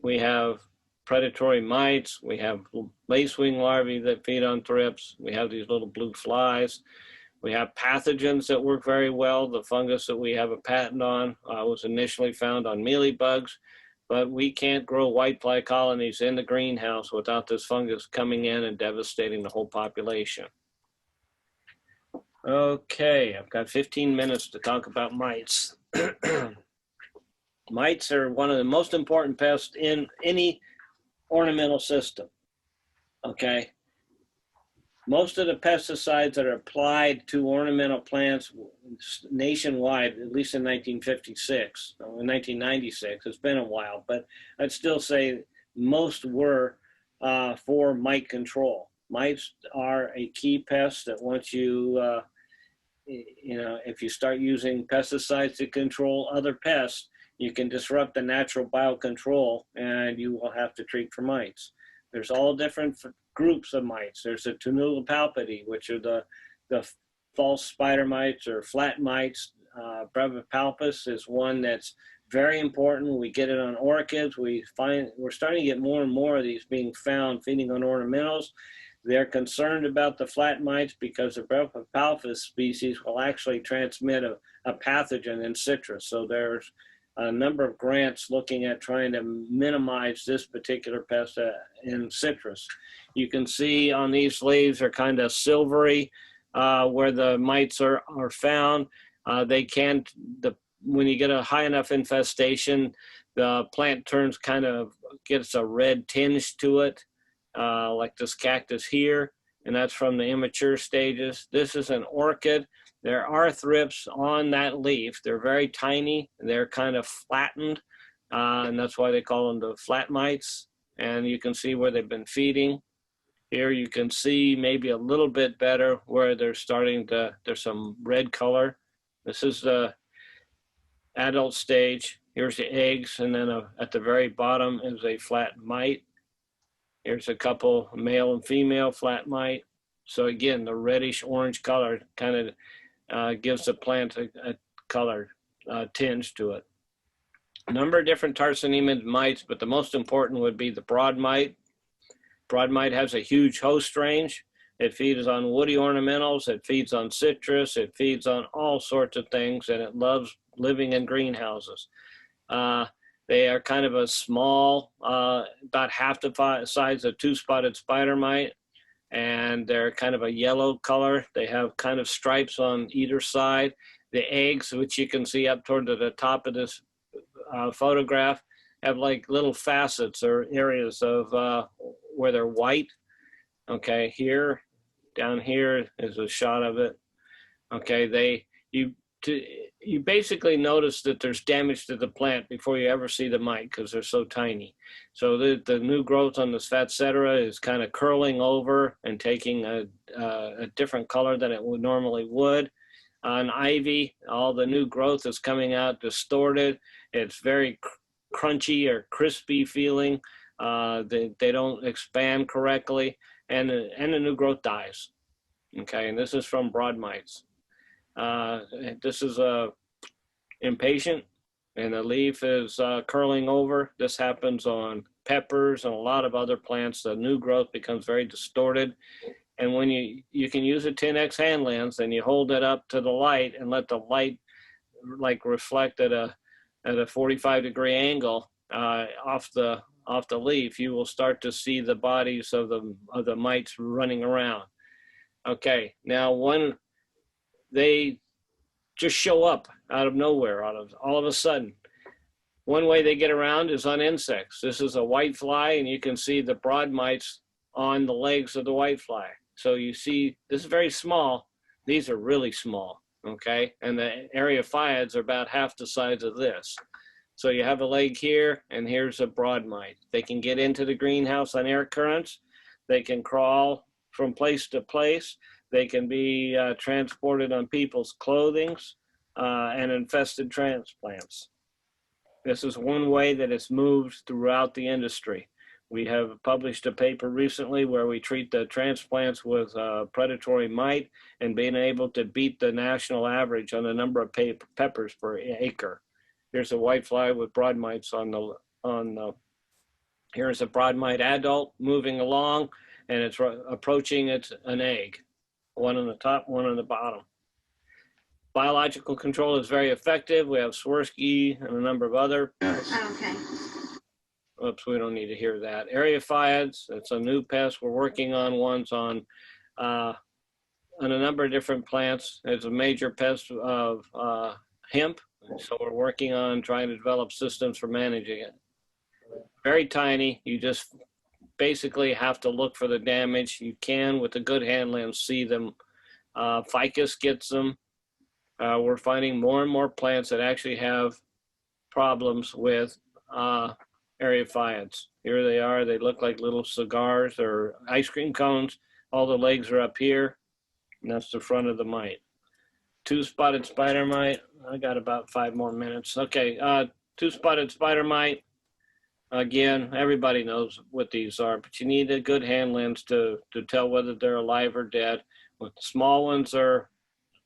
We have predatory mites. We have lacewing larvae that feed on thrips. We have these little blue flies. We have pathogens that work very well. The fungus that we have a patent on was initially found on mealybugs, but we can't grow whitefly colonies in the greenhouse without this fungus coming in and devastating the whole population. Okay, I've got 15 minutes to talk about mites. Mites are one of the most important pests in any ornamental system. Okay. Most of the pesticides that are applied to ornamental plants nationwide, at least in 1956, in 1996, it's been a while, but I'd still say most were for mite control. Mites are a key pest that once you, if you start using pesticides to control other pests, you can disrupt the natural biocontrol and you will have to treat for mites. There's all different groups of mites. There's the Tunulipalpidae, which are the false spider mites or flat mites. Brevipalpus is one that's very important. We get it on orchids. We're starting to get more and more of these being found feeding on ornamentals. They're concerned about the flat mites because the Brevipalpus species will actually transmit a pathogen in citrus. So there's a number of grants looking at trying to minimize this particular pest in citrus. You can see on these leaves are kind of silvery where the mites are found. They can't, when you get a high enough infestation, the plant turns gets a red tinge to it, like this cactus here, and that's from the immature stages. This is an orchid. There are thrips on that leaf. They're very tiny. They're kind of flattened, and that's why they call them the flat mites. And you can see where they've been feeding. Here you can see maybe a little bit better where they're starting to, there's some red color. This is the adult stage. Here's the eggs, and then at the very bottom is a flat mite. Here's a couple, male and female flat mite. So again, the reddish orange color kind of gives the plant a color tinge to it. A number of different tarsinemid mites, but the most important would be the broad mite. Broad mite has a huge host range. It feeds on woody ornamentals. It feeds on citrus. It feeds on all sorts of things, and it loves living in greenhouses. They are kind of a small, about half the size of two-spotted spider mite, and they're kind of a yellow color. They have kind of stripes on either side. The eggs, which you can see up toward the top of this photograph, have like little facets or areas of where they're white. Okay, here, down here is a shot of it. Okay, you basically notice that there's damage to the plant before you ever see the mite because they're so tiny. So the new growth on this Phacetra is kind of curling over and taking a different color than it would normally would. On ivy, all the new growth is coming out distorted. It's very crunchy or crispy feeling. They don't expand correctly, and the new growth dies. Okay, and this is from broad mites. This is impatient, and the leaf is curling over. This happens on peppers and a lot of other plants. The new growth becomes very distorted. And when you can use a 10x hand lens, and you hold it up to the light and let the light like reflect at a 45-degree angle off the leaf, you will start to see the bodies of the mites running around. Okay, now when they just show up out of nowhere, all of a sudden, one way they get around is on insects. This is a whitefly, and you can see the broad mites on the legs of the whitefly. So you see, this is very small. These are really small, okay? And the Areophyids are about half the size of this. So you have a leg here, and here's a broad mite. They can get into the greenhouse on air currents. They can crawl from place to place. They can be transported on people's clothing and infested transplants. This is one way that it's moved throughout the industry. We have published a paper recently where we treat the transplants with predatory mite and being able to beat the national average on the number of peppers per acre. Here's a whitefly with broad mites here's a broad mite adult moving along, and it's approaching an egg. One on the top, one on the bottom. Biological control is very effective. We have Swirsky and a number of other. Okay. Oops, we don't need to hear that. Areophyids, it's a new pest. We're working on ones on a number of different plants. It's a major pest of hemp. So we're working on trying to develop systems for managing it. Very tiny. You just basically have to look for the damage. You can, with a good hand lens, see them. Ficus gets them. We're finding more and more plants that actually have problems with Areophyids. Here they are. They look like little cigars or ice cream cones. All the legs are up here, and that's the front of the mite. Two-spotted spider mite. I got about 5 more minutes. Okay, two-spotted spider mite. Again, everybody knows what these are, but you need a good hand lens to tell whether they're alive or dead. With small ones are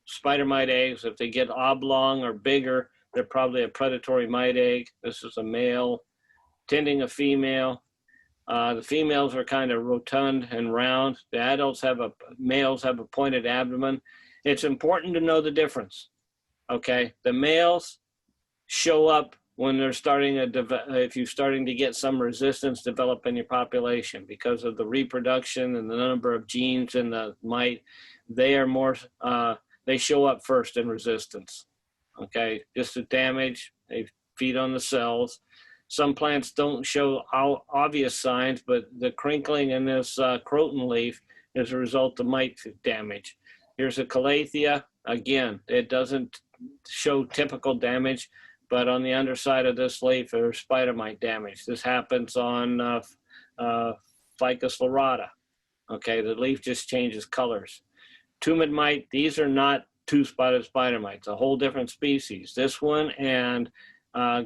spider mite eggs. If they get oblong or bigger, they're probably a predatory mite egg. This is a male tending a female. The females are kind of rotund and round. The adults males have a pointed abdomen. It's important to know the difference. Okay, the males show up when they're if you're starting to get some resistance develop in your population because of the reproduction and the number of genes in the mite. They are more, they show up first in resistance. Okay, just the damage, they feed on the cells. Some plants don't show obvious signs, but the crinkling in this croton leaf is a result of mite damage. Here's a calathea. Again, it doesn't show typical damage, but on the underside of this leaf, there's spider mite damage. This happens on Ficus lyrata. Okay, the leaf just changes colors. Tumid mite, these are not two-spotted spider mites, a whole different species. This one and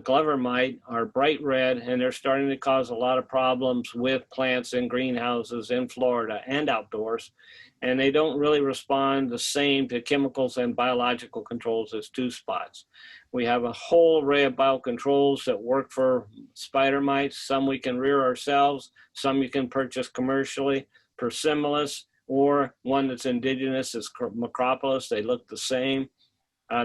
Glover mite are bright red, and they're starting to cause a lot of problems with plants in greenhouses in Florida and outdoors. And they don't really respond the same to chemicals and biological controls as two spots. We have a whole array of biocontrols that work for spider mites. Some we can rear ourselves, some you can purchase commercially. Persimilis, or one that's indigenous is Macropolis. They look the same.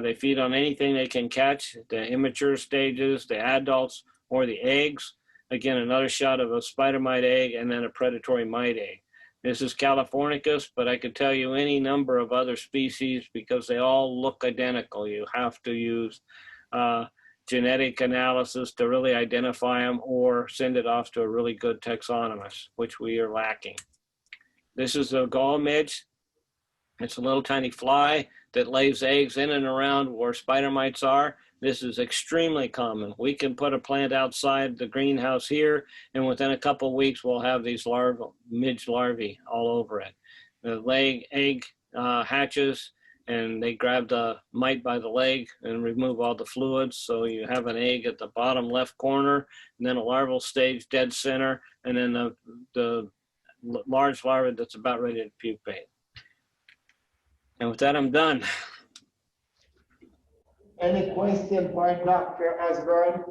They feed on anything they can catch, the immature stages, the adults, or the eggs. Again, another shot of a spider mite egg and then a predatory mite egg. This is Californicus, but I could tell you any number of other species because they all look identical. You have to use genetic analysis to really identify them or send it off to a really good taxonomist, which we are lacking. This is a gall midge. It's a little tiny fly that lays eggs in and around where spider mites are. This is extremely common. We can put a plant outside the greenhouse here, and within a couple of weeks, we'll have these midge larvae all over it. The egg hatches, and they grab the mite by the leg and remove all the fluids. So you have an egg at the bottom left corner, and then a larval stage dead center, and then the large larva that's about ready to pupate. And with that, I'm done. Any question for Dr. Osborne?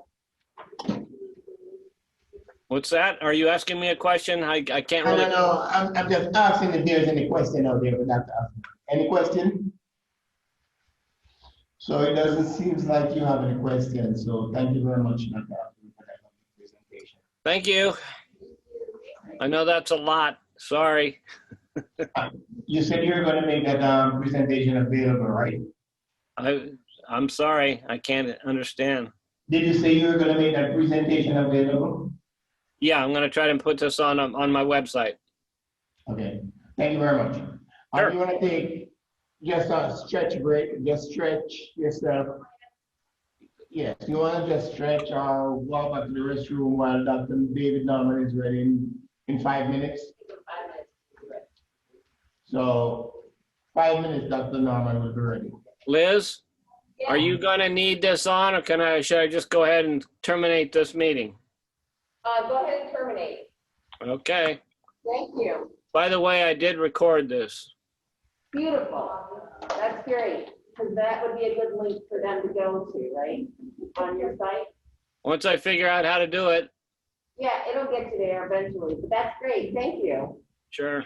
What's that? Are you asking me a question? I can't really. No. I'm just asking if there's any question out there for Dr. Osborne. Any question? So it doesn't seem like you have any questions. So thank you very much, Dr. Osborne, for that presentation. Thank you. I know that's a lot. Sorry. You said you were going to make that presentation available, right? I'm sorry. I can't understand. Did you say you were going to make that presentation available? Yeah, I'm going to try to put this on my website. Okay, thank you very much. Sure. You want to take just a stretch break, just stretch yourself. Yes, you want to just stretch or walk back to the restroom while Dr. David Norman is ready in 5 minutes? 5 minutes. So 5 minutes, Dr. Norman will be ready. Liz, Yeah. are you going to need this on, or should I just go ahead and terminate this meeting? Go ahead and terminate. Okay. Thank you. By the way, I did record this. Beautiful. That's great, because that would be a good link for them to go to, right? On your site? Once I figure out how to do it. Yeah, it'll get you there eventually, but that's great. Thank you. Sure.